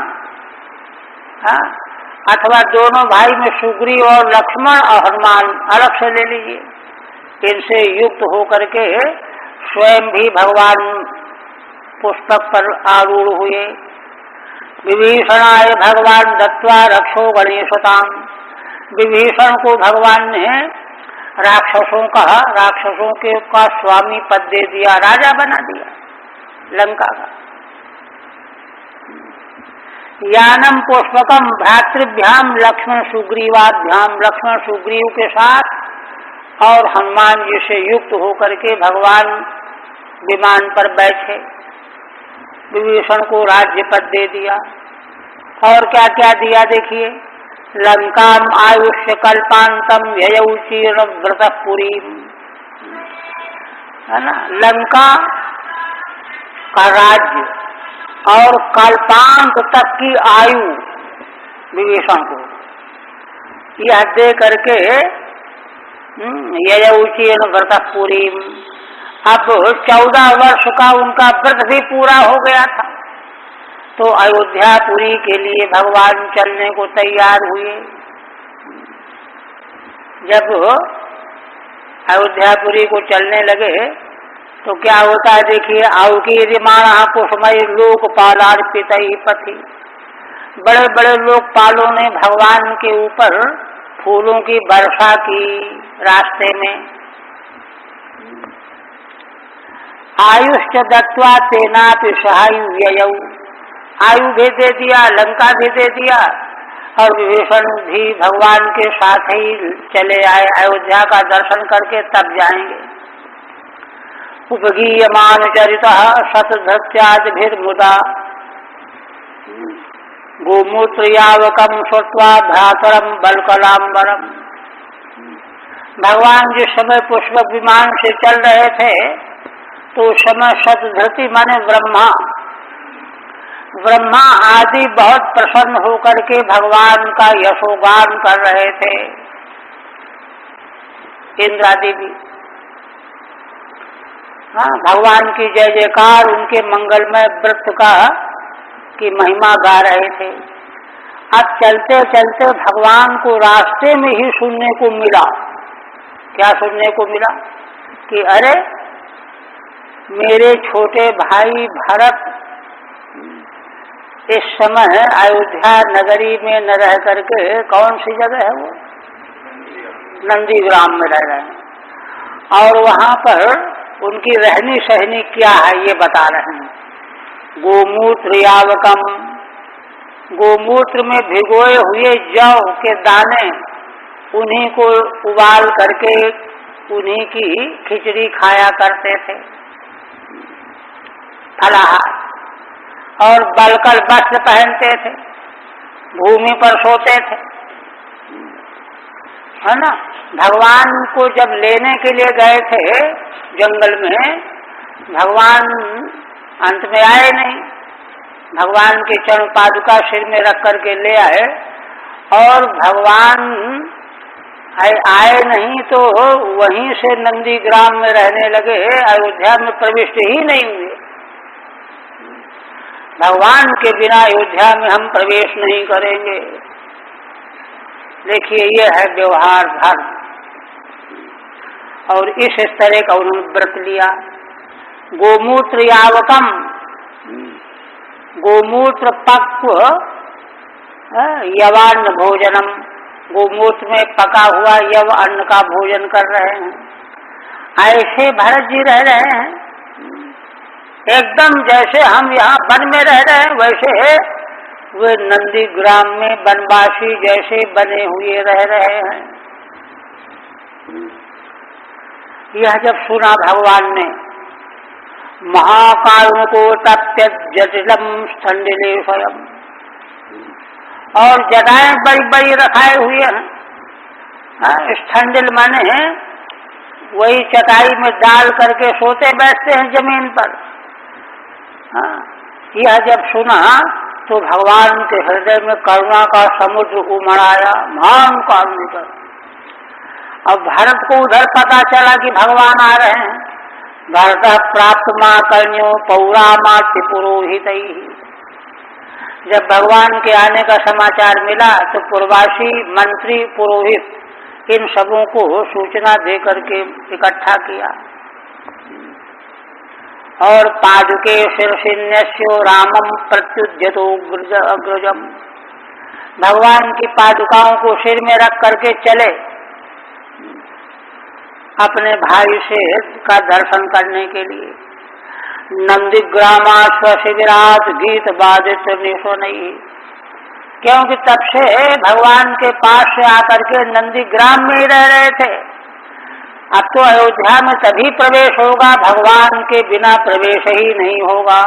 S1: अथवा दोनों भाई में सुग्रीव और लक्ष्मण और हनुमान अलग से ले लीजिए, इनसे युक्त होकर के स्वयं भी भगवान पुष्पक पर आरूढ़ हुए। विभीषणाय भगवान दत्वा रक्षो गणेशताम, विभीषण को भगवान ने राक्षसों का स्वामी पद दे दिया, राजा बना दिया लंका का। यानम पुष्पकम भ्रातृभ्याम लक्ष्मण सुग्रीवाभ्याम, लक्ष्मण सुग्रीव के साथ और हनुमान जी से युक्त होकर के भगवान विमान पर बैठे, विभीषण को राज्य पद दे दिया। और क्या क्या दिया देखिए, लंकाम आयुष्य कल्पांतम ययौ चीर्ण व्रतपुरीम, है ना। लंका का राज्य और कल्पांत तक की आयु विभीषण को यह दे करके ययौचीर्ण व्रतपुरीम, अब 14 वर्ष का उनका व्रत भी पूरा हो गया था। तो अयोध्यापुरी के लिए भगवान चलने को तैयार हुए। जब अयोध्यापुरी को चलने लगे तो क्या होता है देखिए, आउकी रिमाणा कुसुमय लोकपालार्पित पथि, बड़े बड़े लोकपालों ने भगवान के ऊपर फूलों की वर्षा की रास्ते में। आयुष्च दत्वा तेनापि सहायु व्ययौ, आयु भी दे दिया, लंका भी दे दिया, और विभीषण भी भगवान के साथ ही चले आए। अयोध्या का दर्शन करके तब जाएंगे। उपगीयमान चरितः शतधत्यादिभिर्मुदा, गोमूत्र यावकम श्रुत्वा भ्रातरम बलकलांबरम। भगवान जिस समय पुष्पक विमान से चल रहे थे तो उस समय शतधृति माने ब्रह्मा आदि बहुत प्रसन्न होकर के भगवान का यशोगान कर रहे थे। इंद्र आदि भी भगवान की जय जयकार, उनके मंगलमय व्रत की महिमा गा रहे थे। अब चलते चलते भगवान को रास्ते में ही सुनने को मिला। क्या सुनने को मिला? कि अरे मेरे छोटे भाई भरत इस समय अयोध्या नगरी में न रह करके, कौन सी जगह है वो, नंदीग्राम में रह रहे हैं, और वहां पर उनकी रहनी सहनी क्या है ये बता रहे हैं। गोमूत्र यावकम, गोमूत्र में भिगोए हुए जौ के दाने, उन्हीं को उबाल करके उन्हीं की खिचड़ी खाया करते थे, फलाहार। और बलकल वस्त्र पहनते थे, भूमि पर सोते थे, है ना। भगवान को जब लेने के लिए गए थे जंगल में, भगवान अंत में आए नहीं। भगवान के चरण पादुका सिर में रख करके ले आए, और भगवान आए नहीं तो वहीं से नंदीग्राम में रहने लगे, अयोध्या में प्रविष्ट ही नहीं हुए। भगवान के बिना अयोध्या में हम प्रवेश नहीं करेंगे। देखिए ये है व्यवहार धर्म, और इस तरह का उन्होंने व्रत लिया। गोमूत्र यावकम, गोमूत्र पक्व यवान्न भोजनम, गोमूत्र में पका हुआ यव अन्न का भोजन कर रहे हैं। ऐसे भरत जी रह रहे हैं एकदम जैसे हम यहाँ वन में रह रहे हैं, वैसे वे नंदीग्राम में वनवासी जैसे बने हुए रह रहे हैं। यह जब सुना भगवान ने, महाकारुणिको तप्य जटिलम स्थंडिले स्वयं, और जटाएं बड़ी बड़ी रखाए हुए हैं। स्थंडिल माने वही चटाई में डाल करके सोते बैठते हैं जमीन पर। यह जब सुना तो भगवान के हृदय में करुणा का समुद्र उमड़ आया, महान कारुणिक। अब भरत को उधर पता चला कि भगवान आ रहे हैं। भरत प्राप्त मां कर्ण्यो पौरा मात्र पुरोहित ही। जब भगवान के आने का समाचार मिला तो पूर्वासी मंत्री पुरोहित इन सबों को सूचना दे करके इकट्ठा किया, और पादुके शीर्षिन्यस्यो रामम प्रत्युद्यतो अग्रजम, भगवान की पादुकाओं को सिर में रख करके चले अपने भाई से का दर्शन करने के लिए। नंदीग्रामा स्वशिविरात गीत बाधित निशो नहीं, क्योंकि तब से भगवान के पास से आकर के नंदीग्राम में ही रह रहे थे। अब तो अयोध्या में तभी प्रवेश होगा, भगवान के बिना प्रवेश ही नहीं होगा।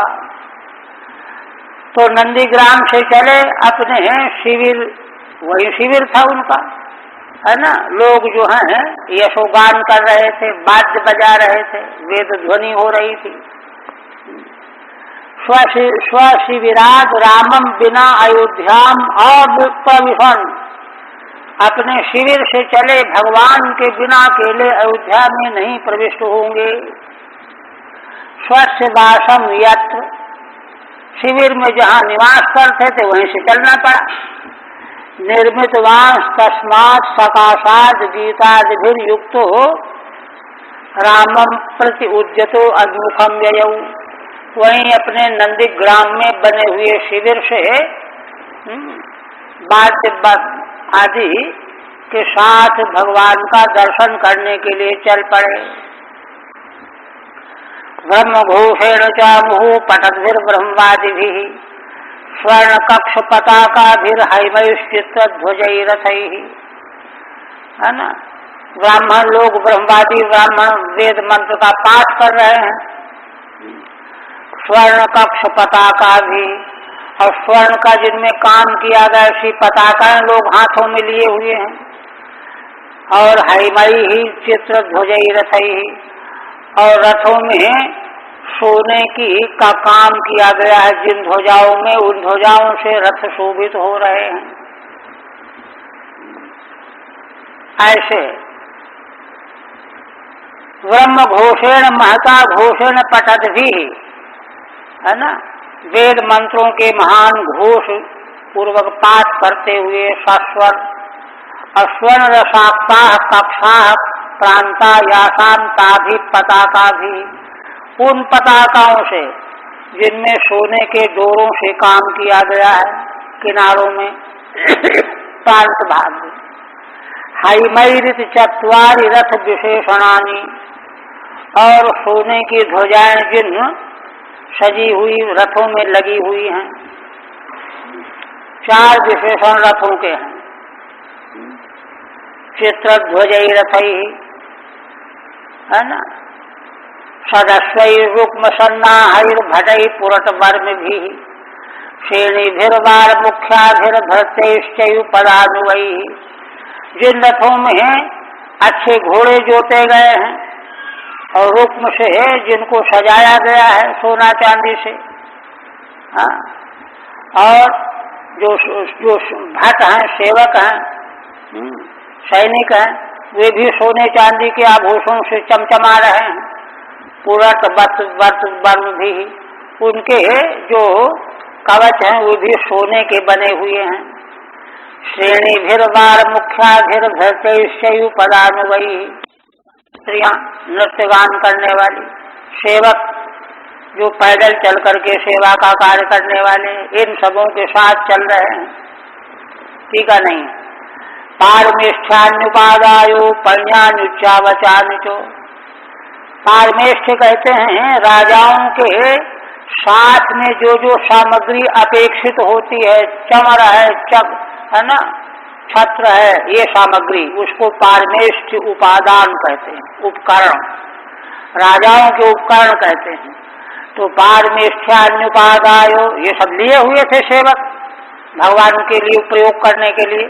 S1: तो नंदीग्राम से चले अपने शिविर, वही शिविर था उनका, है ना। लोग जो हैं यशोगान कर रहे थे, वाद्य बजा रहे थे, वेद ध्वनि हो रही थी। स्वशिविराज रामम बिना अयोध्याम अप्रविशन, अपने शिविर से चले भगवान के बिना अकेले अयोध्या में नहीं प्रविष्ट होंगे। स्वस्य वासम यत्र, शिविर में जहाँ निवास करते थे वहीं से चलना पड़ा। निर्मित वांस तस्मात् सकाशाद गीतादिभिर युक्तो रामम प्रति उद्यतो अग्मुखम व्ययौ, वहीं अपने नंदीग्राम में बने हुए शिविर से वाद्य आदि के साथ भगवान का दर्शन करने के लिए चल पड़े। ब्रह्म घोषेण च मुहु पटद्भिर ब्रह्मादिभिः स्वर्ण कक्ष पताकाभिर हैमैश्चित्र ध्वजैरथैः, है ना। ब्राह्मण लोग, ब्रह्मवादी ब्राह्मण वेद मंत्र का पाठ कर रहे हैं। स्वर्ण कक्ष पताका भी, और स्वर्ण का जिनमें काम किया गया ऐसी पताकाएं लोग हाथों में लिए हुए हैं, और हईमई ही चित्र ध्वजई रथई ही, और रथों में सोने की का काम किया गया है जिन ध्वजाओं में, उन ध्वजाओं से रथ शोभित हो रहे हैं। ऐसे ब्रह्म घोषेण महता घोषेण पठत भी, है ना, वेद मंत्रों के महान घोष पूर्वक पाठ करते हुए सस्वर स्वर्ण रसाक्ता कक्षा प्रांता यासाम ताभि पताका भी, उन पताकाओं से जिनमें सोने के डोरों से काम किया गया है किनारों में प्रांत भाग में, हईमैरित चत्वारि रथ विशेषणानि, और सोने की ध्वजाएं जिन सजी हुई रथों में लगी हुई हैं, 4 विशेषण रथों के हैं। चित्र ध्वजई रथई, है ना, सदस्वई रुक्म सन्नाहैर भटई पुरट वर्म भी, श्रेणीभिर्वार मुख्याभिर्भृत्यैश्चैव पदानुवई, जिन रथों में अच्छे घोड़े जोते गए हैं और रुक्म से जिनको सजाया गया है सोना चांदी से, हाँ, और जो भट हैं, सेवक हैं, सैनिक हैं, वे भी सोने चांदी के आभूषणों से चमचमा रहे हैं। पुरट बत वर्म भी, उनके जो कवच हैं वो भी सोने के बने हुए हैं। श्रेणीभिर्वार मुख्याभिर्भृत्यैश्चैव पदानुवई, स्त्रियां नृत्य गान करने वाली, सेवक जो पैदल चल करके सेवा का कार्य करने वाले, इन सबों के साथ चल रहे हैं। ठीक है नहीं, पारमेष्ठ्यान्युपादायो पण्यानुच्चावचानुचो, पारमेष्ठ कहते हैं राजाओं के साथ में जो जो सामग्री अपेक्षित होती है, चमर है, है ना, छत्र है, ये सामग्री, उसको पारमेष्ठ उपादान कहते हैं, उपकरण, राजाओं के उपकरण कहते हैं। तो पारमेष्ठ्यान्युपादायो, ये सब लिए हुए थे सेवक भगवान के लिए प्रयोग करने के लिए।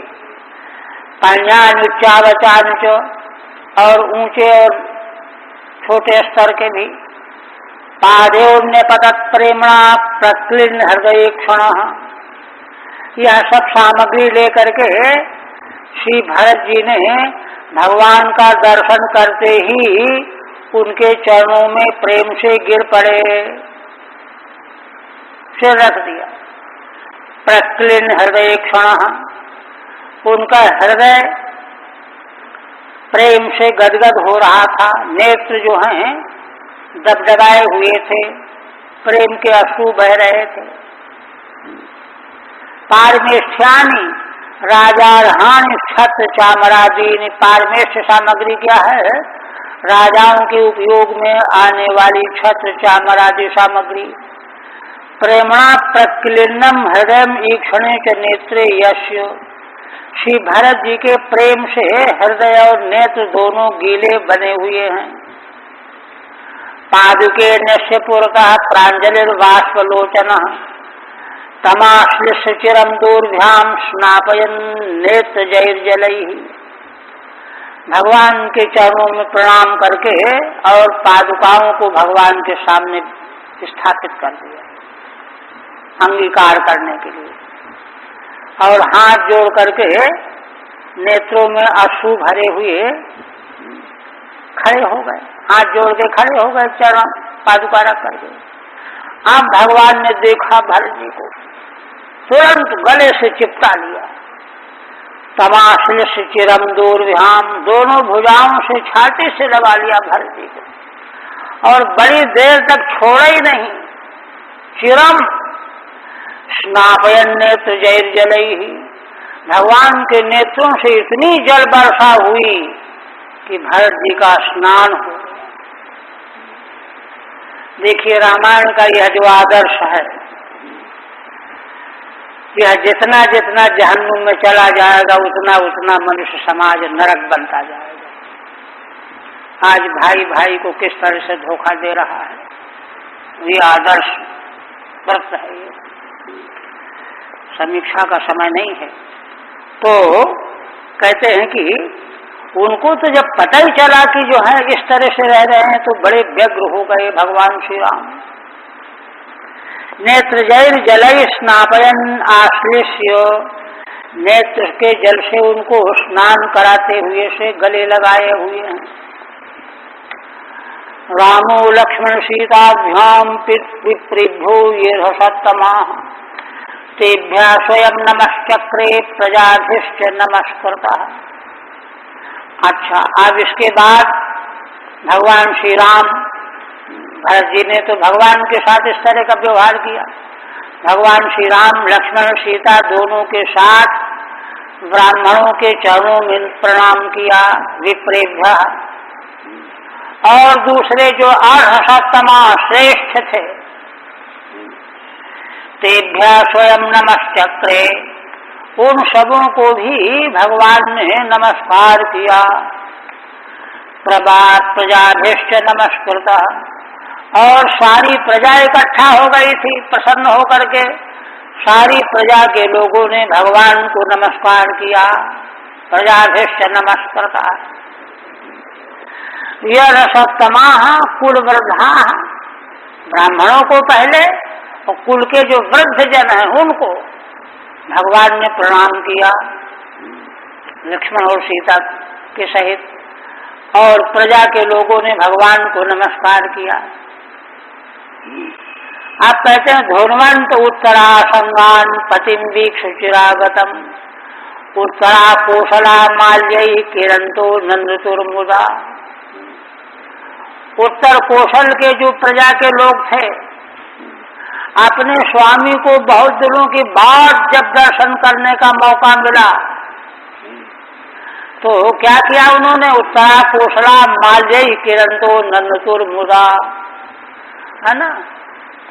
S1: पण्यानुच्चावचानुच, और ऊंचे और छोटे स्तर के भी। पादेव्य पतत प्रेमणा प्रक्लिन हृदय क्षण, यह सब सामग्री लेकर के श्री भरत जी ने भगवान का दर्शन करते ही उनके चरणों में प्रेम से गिर पड़े, सिर रख दिया। प्रक्लिन हृदय क्षण, उनका हृदय प्रेम से गदगद हो रहा था, नेत्र जो हैं दबदबाए हुए थे, प्रेम के अश्रु बह रहे थे। पारमेष्ठ्यानि राजारहाणि छत्र चामरादीनि, पारमेष्ठ सामग्री क्या है? राजाओं के उपयोग में आने वाली छत्र चामरादि सामग्री। प्रेमणा प्रक्लिन्नम हृदय ईक्षणे च नेत्रे यस्य, श्री भरत जी के प्रेम से हृदय और नेत्र दोनों गीले बने हुए हैं। पादुके नश्यपुरतः प्रांजलिर्बाष्पलोचन, तमाश्लिष्य चिरम दूरभ्याम स्नापयन नेत्र जैर्जलैः, भगवान के चरणों में प्रणाम करके और पादुकाओं को भगवान के सामने स्थापित कर दिया अंगीकार करने के लिए, और हाथ जोड़ करके नेत्रों में अश्रु भरे हुए खड़े हो गए, हाथ जोड़ के खड़े हो गए, चरण पादुका रख करके। अब भगवान ने देखा भरत जी को, तुरंत गले से चिपटा लिया। तमाश्लिष्य चिरम दूरभ्याम, दोनों भुजाओं से छाती से लगा लिया भरत जी को, और बड़ी देर तक छोड़ा ही नहीं। चिरम स्नापयन नेत्र जैर्जलैः, भगवान के नेत्रों से इतनी जल वर्षा हुई कि भरत जी का स्नान हो। देखिए रामायण का यह जो आदर्श है, यह जितना जितना जहन्नुम में चला जाएगा उतना उतना मनुष्य समाज नरक बनता जाएगा। आज भाई भाई को किस तरह से धोखा दे रहा है, ये आदर्श व्रत है। समीक्षा का समय नहीं है। तो कहते हैं कि उनको तो जब पता ही चला कि जो है इस तरह से रह रहे हैं, तो बड़े व्यग्र हो गए भगवान श्री राम। नेत्र जैर जलय स्नापयन आश्लेष्य, नेत्र के जल से उनको स्नान कराते हुए से गले लगाए हुए हैं। रामो लक्ष्मण सीताभ्याम विप्रेभ्यो ये सत्तमा, तेभ्या स्वयं नमश्चक्रे प्रजाधिश्च नमस्कृता। अच्छा, अब इसके बाद भगवान श्री राम, भरत जी ने तो भगवान के साथ इस तरह का व्यवहार किया। भगवान श्री राम लक्ष्मण सीता दोनों के साथ ब्राह्मणों के चरणों में प्रणाम किया, विप्रेभ्य, और दूसरे जो अर्हसत्तमा श्रेष्ठ थे, तेभ्या स्वयं नमश्चक्रे, उन सबों को भी भगवान ने नमस्कार किया। प्रजाधिष्ठ नमस्कृता, और सारी प्रजा इकट्ठा हो गई थी प्रसन्न होकर के। सारी प्रजा के लोगों ने भगवान को नमस्कार किया। प्रजाधिष्ठ नमस्कृता। यह सप्तमा कुल वृद्धा, ब्राह्मणों को पहले और कुल के जो वृद्ध जन हैं उनको भगवान ने प्रणाम किया, लक्ष्मण और सीता के सहित, और प्रजा के लोगों ने भगवान को नमस्कार किया। आप कहते हैं धोनवंत उत्तरासंगान पतिम वीक्ष चिरागतम, उत्तरा कोशला माल्यई किरंतो नंदतुर्मुदा। उत्तर कौशल के जो प्रजा के लोग थे, अपने स्वामी को बहुत दिनों के बाद जब दर्शन करने का मौका मिला तो क्या किया उन्होंने, उत्तरा कोशला माल्यई किरंतो नंदतुर्मुदा, है ना,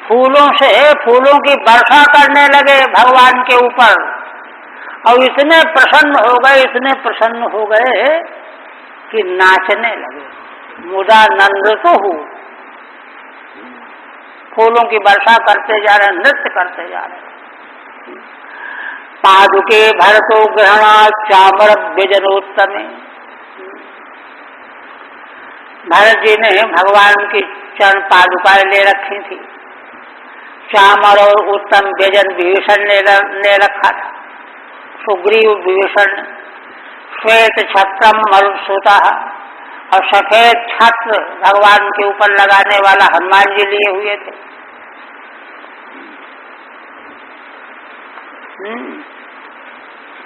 S1: फूलों की वर्षा करने लगे भगवान के ऊपर, और इतने प्रसन्न हो गए कि नाचने लगे। मुदा नंद तो हूँ, फूलों की वर्षा करते जा रहे, नृत्य करते जा रहे। पादुके भरतो ग्रहणा चामर व्यजनोत्तमे, भरत जी ने भगवान की चरण पादुकाएं ले रखी थी। चामर और उत्तम व्यजन विभीषण ने रखा था, सुग्रीव विभीषण, श्वेत छत्रम मरुत्सुता, और सफेद छत्र भगवान के ऊपर लगाने वाला हनुमान जी लिए हुए थे।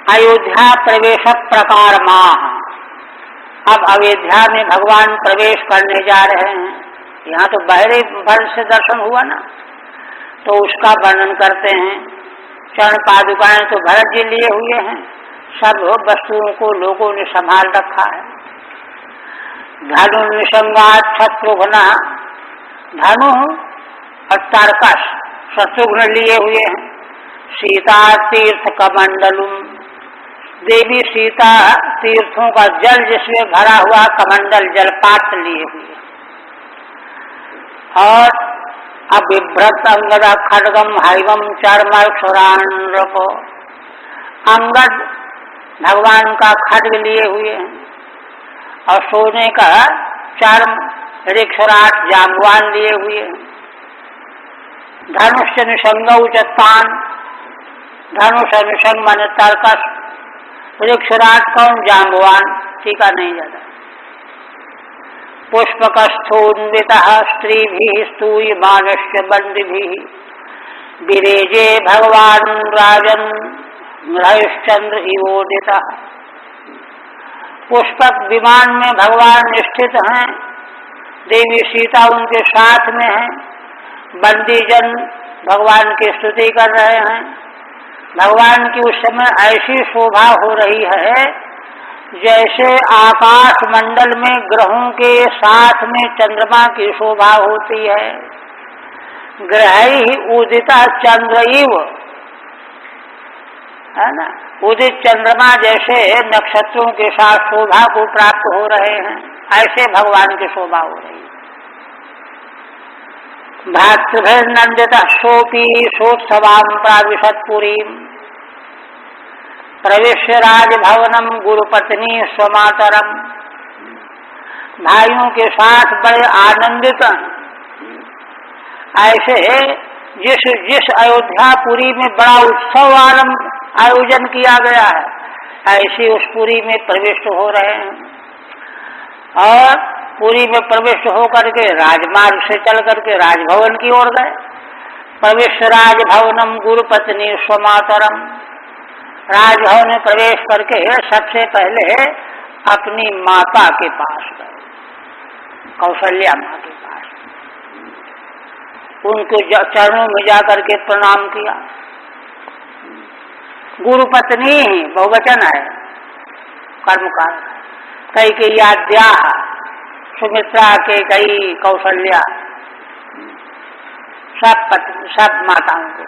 S1: अयोध्या प्रवेश प्रकार माह, अब अयोध्या में भगवान प्रवेश करने जा रहे हैं। यहाँ तो बहरे भर से दर्शन हुआ ना, तो उसका वर्णन करते हैं। चरण पादुकाएं तो भरत जी लिए हुए हैं, सब वस्तुओं को लोगों ने संभाल रखा है। धनु निसंगात शत्रुघ्न, धनु और तारकस शत्रुघ्न लिए हुए हैं। सीता तीर्थ कमंडलुम, देवी सीता तीर्थों का जल जिसमें भरा हुआ कमंडल जलपात्र लिए हुए, और अभिभ्रत अंगद खड्गम हैवम चर्मक्षुरान को, अंगद भगवान का खड्ग लिए हुए हैं, और सोने का चर्म ऋक्षराट जाम्बवान लिए हुए हैं। धनुष निसंग उचतान, धनुष निसंग माने तर्कस, ऋक्षराट कौन, जाम्बवान, टीका नहीं जाता। पुष्पकस्थोन्वित स्त्रीभिः स्तूयमानस्य बंदिभिः, विरेजे भगवान राजन हरिश्चंद्र इवोदिता। पुष्पक विमान में भगवान स्थित हैं, देवी सीता उनके साथ में हैं, बंदीजन भगवान की स्तुति कर रहे हैं। भगवान की उस समय ऐसी शोभा हो रही है जैसे आकाश मंडल में ग्रहों के साथ में चंद्रमा की शोभा होती है। ग्रहैः उदिता चंद्रइव, है ना, उदित चंद्रमा जैसे नक्षत्रों के साथ शोभा को प्राप्त हो रहे हैं, ऐसे भगवान की शोभा हो रही है। भ्रातृभिर्नंदितः सोऽपि सोत्सवां प्राविशत् पुरीम्, प्रविश्य राजभवनम गुरुपत्नी स्वमातरम, भाइयों के साथ बड़े आनंदित। ऐसे जिस जिस अयोध्यापुरी में बड़ा उत्सव आयोजन किया गया है, ऐसे उस पुरी में प्रविष्ट हो रहे हैं और पुरी में प्रविष्ट होकर के राजमार्ग से चल करके राजभवन की ओर गए। प्रविश्य राजभवनम गुरुपत्नी स्वमातरम, राजभवन में प्रवेश करके सबसे पहले अपनी माता के पास गए, कौशल्या माँ के पास। उनके चरणों में जाकर के प्रणाम किया। गुरुपत्नी बहुवचन है, कर्मकाल। कई के याद्या, सुमित्रा के कई, कौशल्या, सब माताओं को।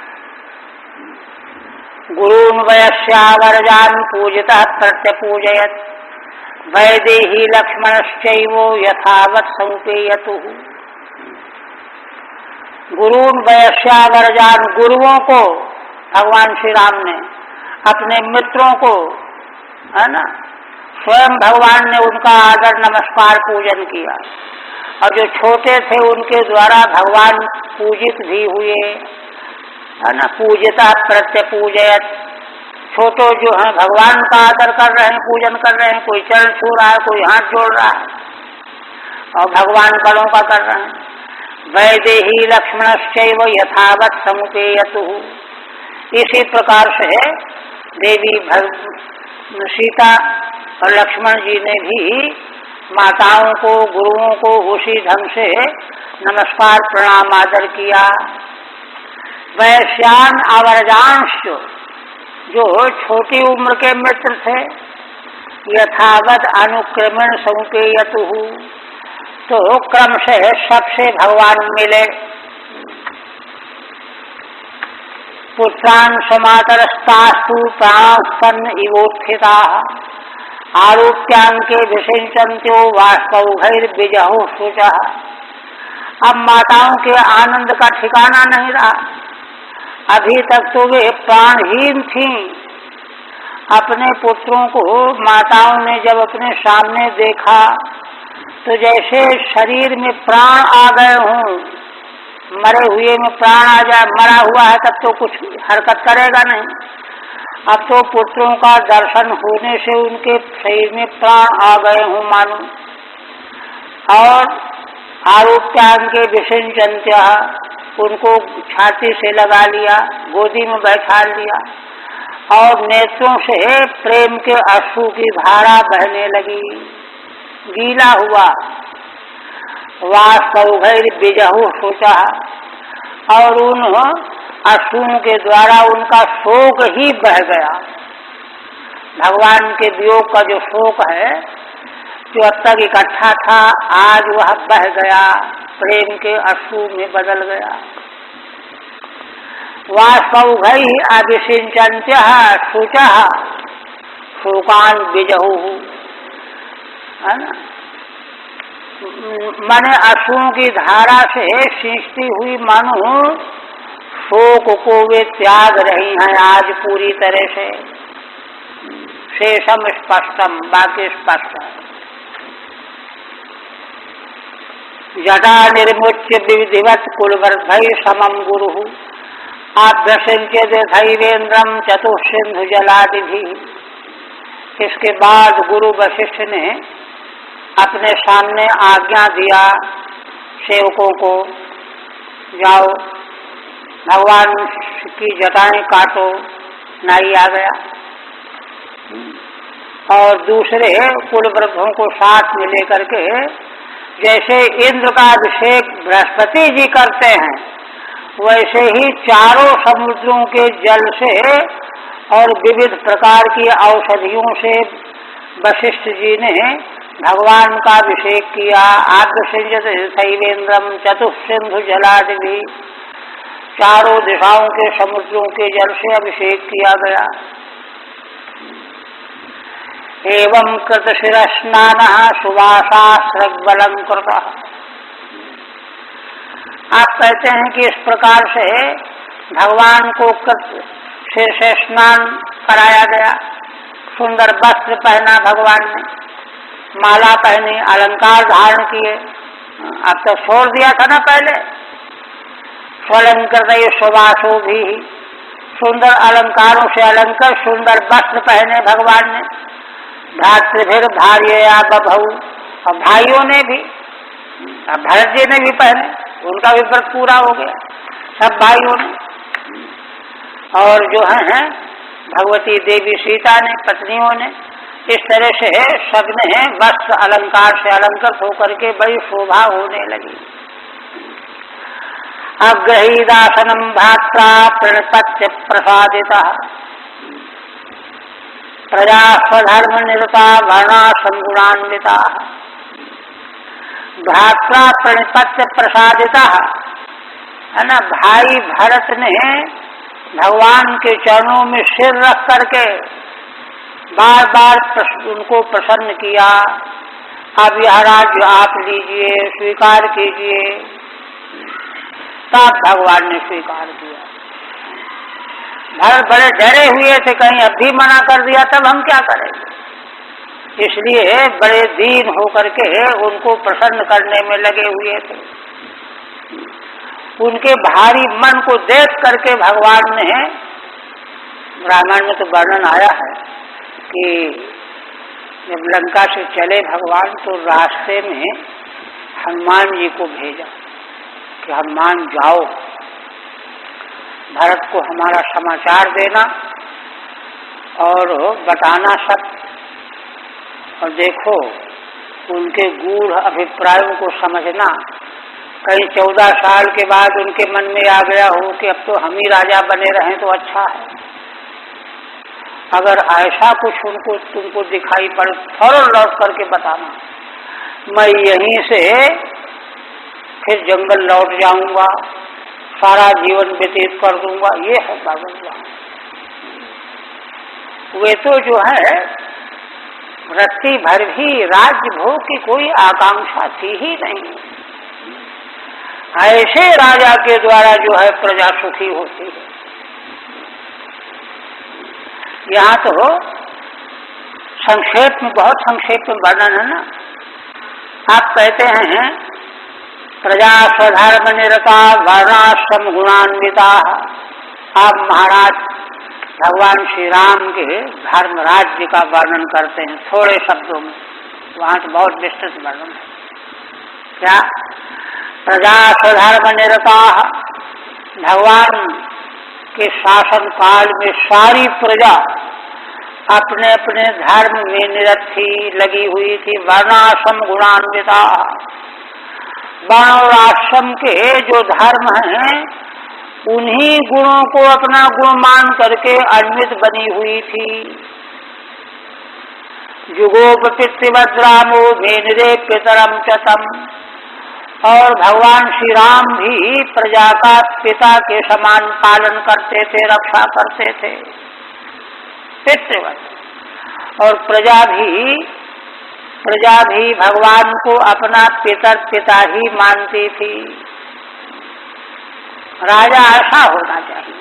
S1: गुरून् वयस्यावरजान् पूजितः प्रत्यपूजयत्, वैदेही लक्ष्मणश्चैवो यथावत् समुपेयतुः। गुरून् वयस्यावरजान्, गुरुओं को भगवान श्री राम ने, अपने मित्रों को, है ना, स्वयं भगवान ने उनका आदर नमस्कार पूजन किया। और जो छोटे थे उनके द्वारा भगवान पूजित भी हुए, है ना। पूजिता प्रत्यपूजयत, छोटो जो है भगवान का आदर कर रहे हैं, पूजन कर रहे हैं। कोई चरण छू रहा है, कोई हाथ जोड़ रहा है और भगवान बड़ों का कर रहे हैं। वैदेही लक्ष्मणश्चैव यथावत् समुपेयतुः, इसी प्रकार से देवी सीता और लक्ष्मण जी ने भी माताओं को, गुरुओं को उसी ढंग से नमस्कार प्रणाम आदर किया। वैश्यान अवरजांश, जो छोटी उम्र के मित्र थे, यथावत अनुक्रमण समुपेयतुः, तो क्रम से सबसे भगवान मिले। पुत्रान् समातरस्तास्तु प्राणस्तन इवोत्थिताः, आरोप्यांके विषिंचन्त्यो वास्तवैर्विजहु शुचः। अब माताओं के आनंद का ठिकाना नहीं रहा। अभी तक तो वे प्राणहीन थीं। अपने पुत्रों को माताओं ने जब अपने सामने देखा तो जैसे शरीर में प्राण आ गए हों, मरे हुए में प्राण आ जाए। मरा हुआ है तब तो कुछ हरकत करेगा नहीं, अब तो पुत्रों का दर्शन होने से उनके शरीर में प्राण आ गए हों मानो। और आरोप्यान के विषिंचन्त्य, उनको छाती से लगा लिया, गोदी में बैठा लिया और नेत्रों से प्रेम के अश्रु की धारा बहने लगी, गीला हुआ। वास्तवैर्विजहु शुचः, और उन अश्रुओं के द्वारा उनका शोक ही बह गया। भगवान के वियोग का जो शोक है, जो अब तक इकट्ठा था, आज वह बह गया, प्रेम के अश्रु में बदल गया। वास्तवैः अभिषिञ्चन्त्यः शुचः शोकान् विजहुः, है ना। माने अश्रुओं की धारा से सींचती हुई मानो शोक को वे त्याग रही हैं आज पूरी तरह से। शेषम स्पष्टम, बाकी स्पष्ट है। जटा निर्मुच्य विधिवत कुलवर्धय समम गुरु आभ्यसिंच्यते धैर्येन्द्रम चतुःसिंधु जलादिभि। इसके बाद गुरु वशिष्ठ ने अपने सामने आज्ञा दिया सेवकों को, जाओ भगवान की जटाएं काटो। नाई आ गया और दूसरे कुल वृद्धों को साथ में लेकर के, जैसे इंद्र का अभिषेक बृहस्पति जी करते हैं, वैसे ही चारों समुद्रों के जल से और विविध प्रकार की औषधियों से वशिष्ठ जी ने भगवान का अभिषेक किया। आद्यसिंचते शैवेन्द्रम चतुःसिंधु जलादिभि, चारों दिशाओं के समुद्रों के जल से अभिषेक किया गया। एवं कृत शिरस्नानः सुवासास्रग्बलंकृतः। आप कहते हैं कि इस प्रकार से भगवान को कृत शिर से स्नान कराया गया, सुंदर वस्त्र पहना भगवान ने, माला पहनी, अलंकार धारण किए। अब तो छोड़ दिया था ना पहले। स्वलंकृत सुवासो भी, सुंदर अलंकारों से अलंकार, सुंदर वस्त्र पहने भगवान ने। भ्रातृभिर भार्यया बभौ, और भाइयों ने भी, अब भरत जी ने भी पहने, उनका भी व्रत पूरा हो गया, सब भाइयों ने। और जो है भगवती देवी सीता ने, पत्नियों ने, इस तरह से सबने वस्त्र अलंकार से अलंकृत होकर के बड़ी शोभा होने लगी। अग्रहीदासनम भ्रात्रा प्रणपत्य प्रसादिता, प्रजा स्वधर्म निरता वर्णाश्रम गुणान्विता। भ्रात्रा प्रणपत्य प्रसादिता, है ना, भाई भरत ने भगवान के चरणों में सिर रख करके बार बार उनको प्रसन्न किया। अब यह राज्य आप लीजिए, स्वीकार कीजिए। तब भगवान ने स्वीकार किया। भरत बड़े डरे हुए थे, कहीं अब भी मना कर दिया तब हम क्या करेंगे, इसलिए बड़े दीन होकर के उनको प्रसन्न करने में लगे हुए थे। उनके भारी मन को देख करके भगवान ने, रामायण में तो वर्णन आया है कि जब लंका से चले भगवान तो रास्ते में हनुमान जी को भेजा कि हनुमान जाओ, भरत को हमारा समाचार देना और बताना सब, और देखो उनके गूढ़ अभिप्रायों को समझना। कहीं 14 साल के बाद उनके मन में आ गया हो कि अब तो हम ही राजा बने रहें तो अच्छा है। अगर ऐसा कुछ उनको तुमको दिखाई पड़े फौरन लौट करके बताना, मैं यहीं से फिर जंगल लौट जाऊंगा, सारा जीवन व्यतीत कर दूंगा। ये है भगवान। वे तो जो है रत्ती भर भी राज्य भोग की कोई आकांक्षा थी ही नहीं। ऐसे राजा के द्वारा जो है प्रजा सुखी होती है। यहाँ तो संक्षेप में, बहुत संक्षेप में वर्णन है ना। आप कहते हैं प्रजा स्वधर्म निरता वर्णाश्रम गुणान्विता। आप महाराज भगवान श्री राम के धर्म राज्य का वर्णन करते हैं थोड़े शब्दों में, वहां तो बहुत विस्तृत वर्णन है। क्या प्रजा स्वधर्म निरता, भगवान के शासन काल में सारी प्रजा अपने अपने धर्म में निरत थी, लगी हुई थी। वर्णाश्रम गुणान्विता, वर्ण और आश्रम के जो धर्म हैं उन्हीं गुणों को अपना गुण मान करके अन्वित बनी हुई थी। जुगोपितृवद्रामो भेनिरे पितरम चतम, और भगवान श्री राम भी प्रजा का पिता के समान पालन करते थे, रक्षा करते थे, पितृवत। और प्रजा भी भगवान को अपना पिता ही मानती थी। राजा ऐसा होना चाहिए,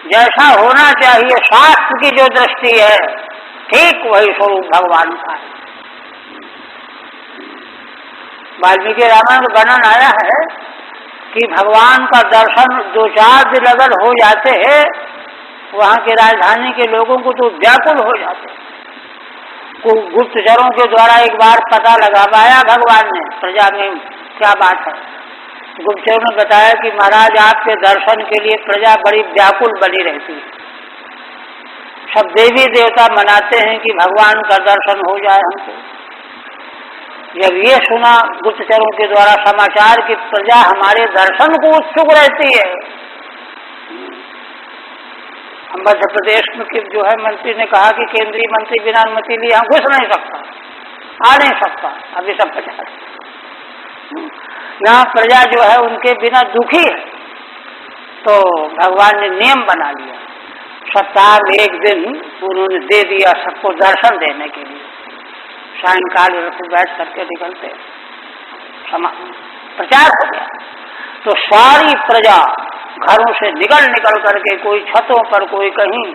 S1: जैसा होना चाहिए शास्त्र की जो दृष्टि है, ठीक वही स्वरूप भगवान का है। वाल्मीकि रामायण में वर्णन आया है कि भगवान का दर्शन 2-4 दिन अगर हो जाते हैं, वहां के राजधानी के लोगों को तो व्याकुल हो जाते। गुप्तचरों के द्वारा एक बार पता लगाया भगवान ने प्रजा में क्या बात है। गुप्तचरों ने बताया कि महाराज आपके दर्शन के लिए प्रजा बड़ी व्याकुल बनी रहती है। सब देवी देवता मनाते हैं कि भगवान का दर्शन हो जाए हमको। जब ये सुना गुप्तचरों के द्वारा समाचार कि प्रजा हमारे दर्शन को उत्सुक रहती है, मध्य प्रदेश में जो है मंत्री ने कहा कि केंद्रीय मंत्री बिना अनुमति लिए यहाँ घुस नहीं सकता, आ नहीं सकता। अभी सब बचा, यहाँ प्रजा जो है उनके बिना दुखी है। तो भगवान ने नियम बना लिया, सप्ताह में एक दिन उन्होंने दे दिया सबको दर्शन देने के लिए। सायंकाल रथ बैठ करके निकलते, प्रचार हो गया। तो सारी प्रजा घरों से निकल करके, कोई छतों पर, कोई कहीं,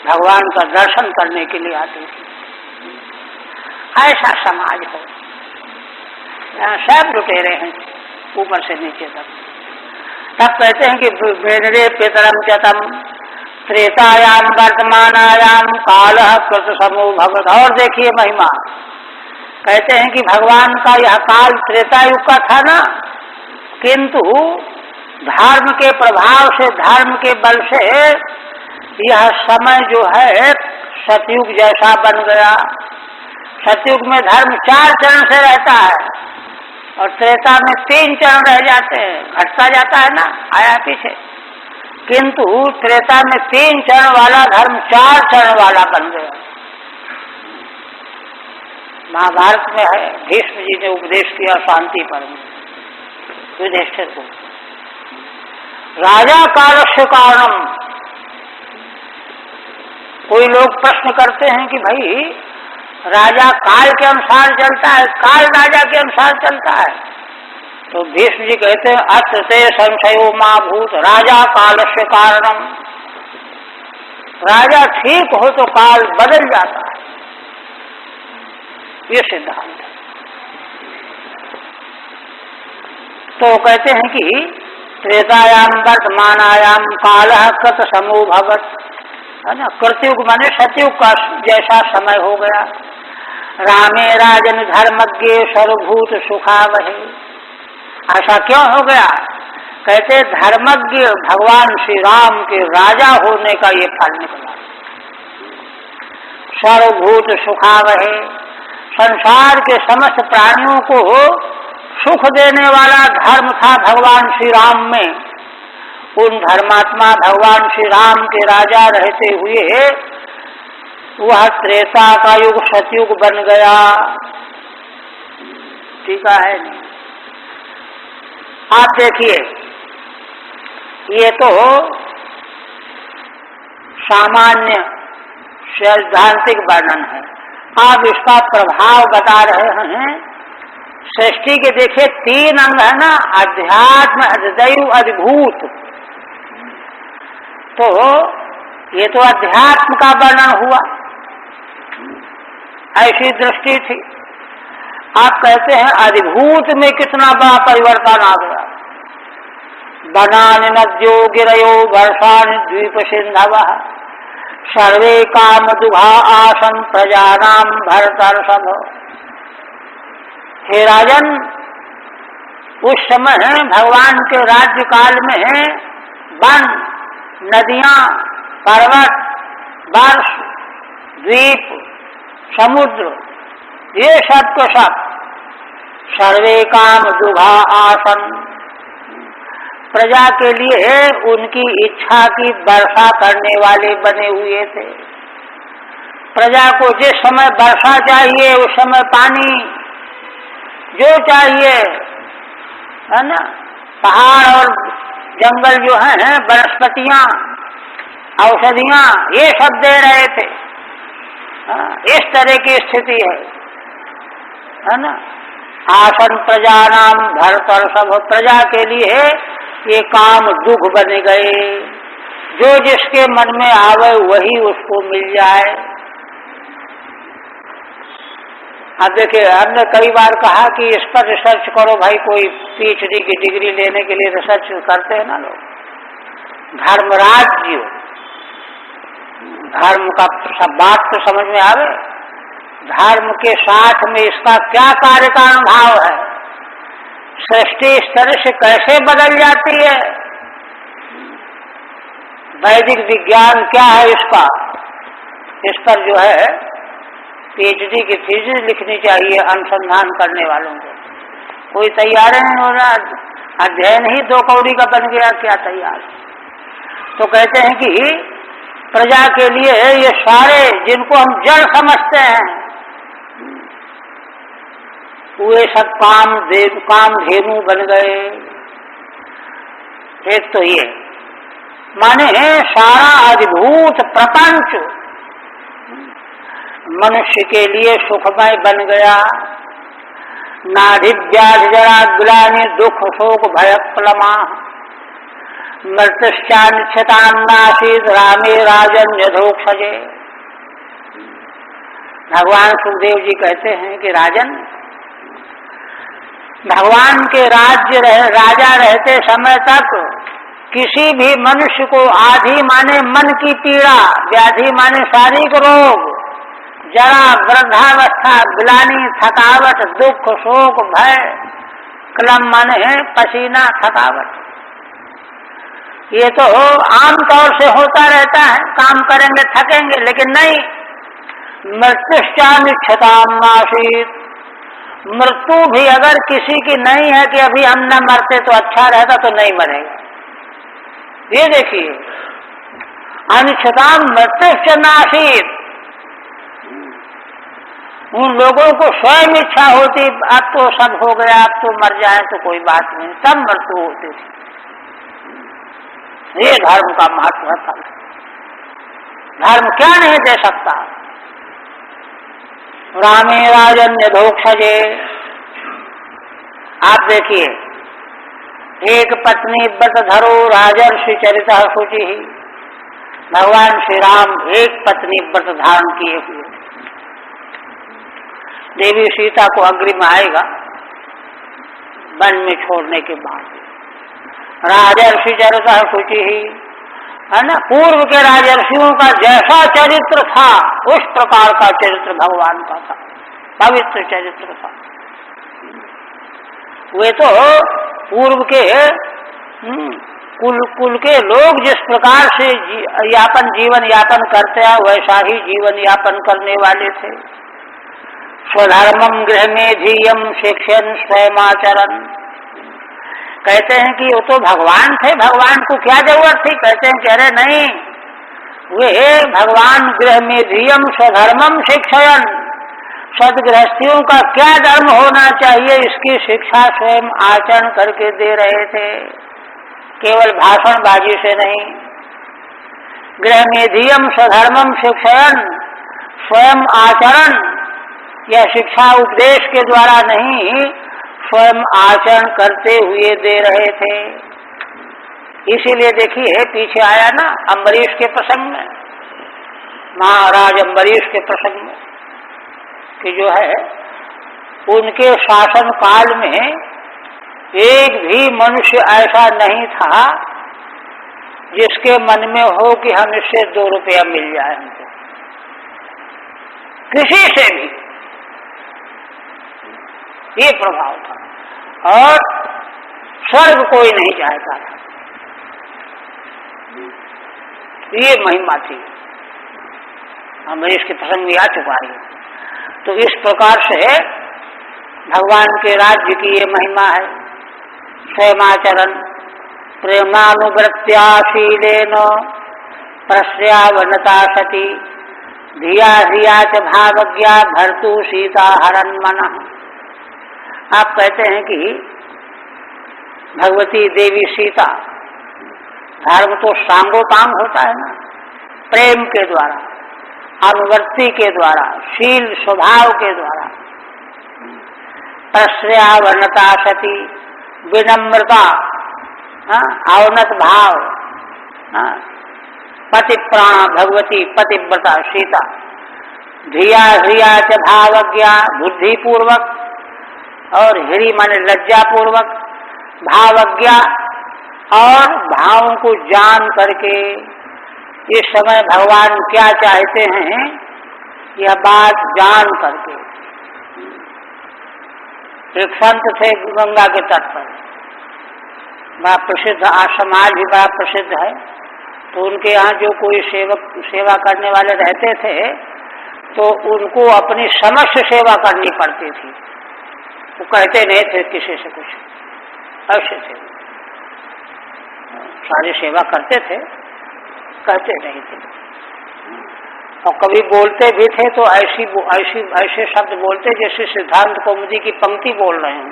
S1: भगवान का दर्शन करने के लिए आती थी। ऐसा समाज हो, यहाँ सब लुटेरे हैं ऊपर से नीचे तक। तब कहते हैं कि वेदरे पितरम चतम त्रेतायाम वर्तमानायाम काल कृत समो भगवत। और देखिए महिमा, कहते हैं कि भगवान का यह काल त्रेता युग का था ना, किंतु धर्म के प्रभाव से, धर्म के बल से यह समय जो है सतयुग जैसा बन गया। सतयुग में धर्म 4 चरण से रहता है और त्रेता में 3 चरण रह जाते हैं, घटता जाता है ना, आया पीछे। किंतु त्रेता में 3 चरण वाला धर्म 4 चरण वाला बन गया। महाभारत में है, भीष्म जी ने उपदेश किया शांति पर्व में युधिष्ठिर को, राजा कालस्य कारणम। कोई लोग प्रश्न करते हैं कि भाई राजा काल के अनुसार चलता है, काल राजा के अनुसार चलता है। तो भीष्म जी कहते हैं अत्र ते संशयो मा भूत राजा कालस्य कारणम। राजा ठीक हो तो काल बदल जाता है, ये सिद्धांत है। तो कहते हैं कि त्रेतायाम वर्तमानायाम कालः कृत समो भगत, है ना। कृतयुग माने सतयुग का जैसा समय हो गया। रामे राजन धर्मज्ञ सर्वभूत सुखावहे। ऐसा क्यों हो गया? कहते धर्मज्ञ भगवान श्री राम के राजा होने का ये फल निकला। सर्वभूत सुखावहे, संसार के समस्त प्राणियों को सुख देने वाला धर्म था भगवान श्री राम में। उन धर्मात्मा भगवान श्री राम के राजा रहते हुए वह त्रेता का युग सतयुग बन गया। ठीक है नहीं? आप देखिए, ये तो सामान्य सैद्धांतिक वर्णन है। आप इसका प्रभाव बता रहे हैं। सृष्टि के देखिए 3 अंग है ना, अध्यात्म, अधिदैव, अधिभूत। तो ये तो अध्यात्म का वर्णन हुआ, ऐसी दृष्टि थी। आप कहते हैं अधिभूत में कितना बड़ा परिवर्तन आ गया। बनानि नद्यो गिरयो वर्षाणि द्वीप सिंधवः सर्वे काम दुघा आसन प्रजानाम भरतर्षभ। हे राजन, उस समय भगवान के राज्य काल में वन, नदियां, पर्वत, वर्ष, द्वीप, समुद्र, ये सब के सब सर्वे काम दुघा आसन, प्रजा के लिए उनकी इच्छा की वर्षा करने वाले बने हुए थे। प्रजा को जिस समय वर्षा चाहिए उस समय पानी, जो चाहिए, है ना। पहाड़ और जंगल जो है, वनस्पतियां, औषधियां, ये सब दे रहे थे। इस तरह की स्थिति है ना। आसन प्रजानाम भरतर्षभ, प्रजा के लिए ये काम दुख बन गए। जो जिसके मन में आवे वही उसको मिल जाए। अब देखिए, हमने कई बार कहा कि इस पर रिसर्च करो भाई। कोई पीएचडी की डिग्री लेने के लिए रिसर्च करते हैं ना लोग। धर्मराज्य, धर्म का सब बात तो समझ में आवे। धर्म के साथ में इसका क्या कार्य का अनुभव है, सृष्टि इस तरह से कैसे बदल जाती है, वैदिक विज्ञान क्या है इसका, इस पर जो है पीएचडी की थीसिस लिखनी चाहिए अनुसंधान करने वालों को। कोई तैयार नहीं हो रहा, अध्ययन ही 2 कौड़ी का बन गया, क्या तैयार। तो कहते हैं कि प्रजा के लिए ये सारे जिनको हम जड़ समझते हैं वे सब काम धेनु बन गए। एक तो ये माने सारा अधिभूत प्रपंच मनुष्य के लिए सुखमय बन गया। नाधि व्याधि जरा ग्लानि दुख शोक भय प्लमा, मृत्युश्चान्यतां नासीद रामे राजन यथोक्षजे। भगवान सुखदेव जी कहते हैं कि राजन, भगवान के राजा रहते समय तक किसी भी मनुष्य को आधि माने मन की पीड़ा, व्याधि माने शारीरिक रोग, जरा, वृद्धावस्था, ग्लानि, थकावट, दुख, शोक, भय, क्लम माने पसीना, थकावट, ये तो आम तौर से होता रहता है। काम करेंगे थकेंगे, लेकिन नहीं, मृत्युश्चान्यतां नासीद, मृत्यु भी अगर किसी की नहीं है कि अभी हम न मरते तो अच्छा रहता, तो नहीं मरेगा। ये देखिए, अनिच्छतां मृत्युश्च नासीद। उन लोगों को स्वयं इच्छा होती, अब तो सब हो गया, अब तो मर जाए तो कोई बात नहीं, तब मृत्यु होती थी। ये धर्म का महत्व है। धर्म क्या नहीं दे सकता। रामे राजन यथोक्षजे। आप देखिए, एक पत्नी व्रत धरो राजर्षि चरित शुचि। भगवान श्री राम एक पत्नी व्रत धारण किए हुए। देवी सीता को अग्रिम आएगा वन में छोड़ने के बाद। राजर्षि चरित शुचि है ना, पूर्व के राजर्षियों का जैसा चरित्र था उस प्रकार का चरित्र भगवान का था, पवित्र चरित्र था। वे तो पूर्व के कुल के लोग जिस प्रकार से जीवन यापन करते हैं वैसा ही जीवन यापन करने वाले थे। स्वधर्मम गृह में धीयम शिक्षण स्वयमाचरण। कहते हैं कि वो तो भगवान थे, भगवान को क्या जरूरत थी। कहते हैं कि अरे नहीं, वे भगवान गृह में धीयम स्वधर्मम शिक्षयन, सदगृहस्थियों का क्या धर्म होना चाहिए इसकी शिक्षा स्वयं आचरण करके दे रहे थे, केवल भाषणबाजी से नहीं। गृह में धीयम स्वधर्मम शिक्षयन, स्वयं आचरण, यह शिक्षा उपदेश के द्वारा नहीं, स्वयं आचरण करते हुए दे रहे थे। इसीलिए देखिए पीछे आया ना अम्बरीश के प्रसंग में, महाराज अम्बरीश के प्रसंग में, कि जो है उनके शासन काल में एक भी मनुष्य ऐसा नहीं था जिसके मन में हो कि हम इससे 2 रुपया मिल जाए हमको, किसी से भी। ये प्रभाव था। और स्वर्ग कोई नहीं चाहता था, ये महिमा थी। अम्बरीश के प्रसंग में आ चुका है। तो इस प्रकार से भगवान के राज्य की ये महिमा है। स्वयमाचरण प्रेमानुवृत्त्याशीलेन प्रस्यावनता सती धिया धिया च भावज्ञा भर्तु सीता हरन मनः। आप कहते हैं कि भगवती देवी सीता, धर्म तो सांगोपांग होता है ना, प्रेम के द्वारा, अनुवर्ती के द्वारा, शील स्वभाव के द्वारा, प्रस्यावनता सती, विनम्रता, अवनत भाव, पतिप्राणा भगवती पतिव्रता सीता, धिया ह्रिया च भावज्ञा, बुद्धिपूर्वक, और ह्री माने लज्जा पूर्वक, भावज्ञा और भावों को जान करके इस समय भगवान क्या चाहते हैं यह बात जान करके। एक संत थे गंगा के तट पर, बड़ा प्रसिद्ध आश्रम, आज भी बड़ा प्रसिद्ध है। तो उनके यहाँ जो कोई सेवा करने वाले रहते थे तो उनको अपनी समस्त सेवा करनी पड़ती थी। वो कहते नहीं थे किसी से कुछ, अवश्य थे, सारी सेवा करते थे, कहते नहीं थे। और कभी बोलते भी थे तो ऐसे शब्द बोलते जैसे सिद्धांत कौमुदी की पंक्ति बोल रहे हैं,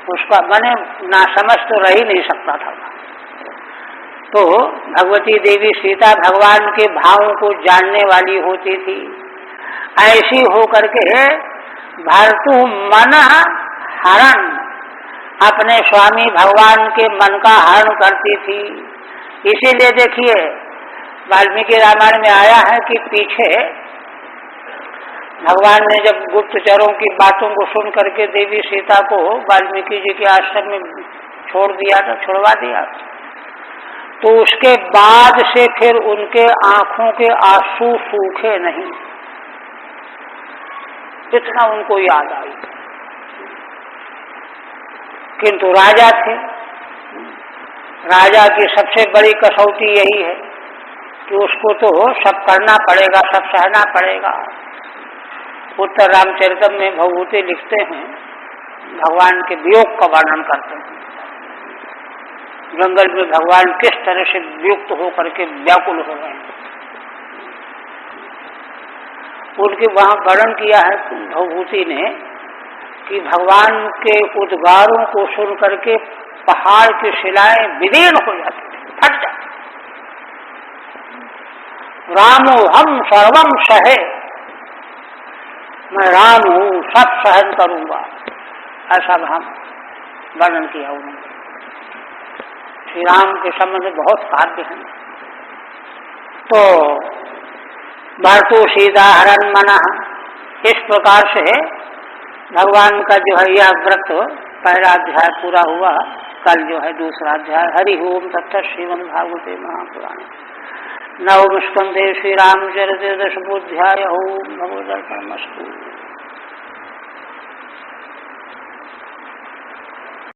S1: उसका माने नासमझ तो रह ही नहीं सकता था। तो भगवती देवी सीता भगवान के भावों को जानने वाली होती थी। ऐसी होकर के भर्तु मन हरण, अपने स्वामी भगवान के मन का हरण करती थी। इसीलिए देखिए वाल्मीकि रामायण में आया है कि पीछे भगवान ने जब गुप्तचरों की बातों को सुन करके देवी सीता को वाल्मीकि जी के आश्रम में छुड़वा दिया, तो उसके बाद से फिर उनके आंखों के आंसू सूखे नहीं, इतना उनको याद आई। किंतु राजा थे, राजा की सबसे बड़ी कसौटी यही है कि उसको तो सब करना पड़ेगा, सब सहना पड़ेगा। उत्तर रामचरितम में भवभूति लिखते हैं, भगवान के वियोग का वर्णन करते हैं। जंगल में भगवान किस तरह से वियुक्त होकर के व्याकुल हो गए हैं, उनके वहां वर्णन किया है भवभूति ने कि भगवान के उद्गारों को सुन करके पहाड़ की शिलाएं विदीर्ण हो जाती थी, फट जाती। रामो हम सर्वम सहे, मैं राम हूं, सब सहन करूंगा, ऐसा हम वर्णन किया उन्होंने। श्री राम के संबंध में बहुत काव्य हैं। तो भर्तु सीता हरण मना, इस प्रकार से भगवान का जो है यह व्रत पहला अध्याय पूरा हुआ। कल जो है दूसरा अध्याय। हरि ओम तत्सत्। श्रीमद्भागवते महापुराणे नवम स्कंधे श्री रामचरित दशमोध्याय। ओम भगवदर्पणमस्तु।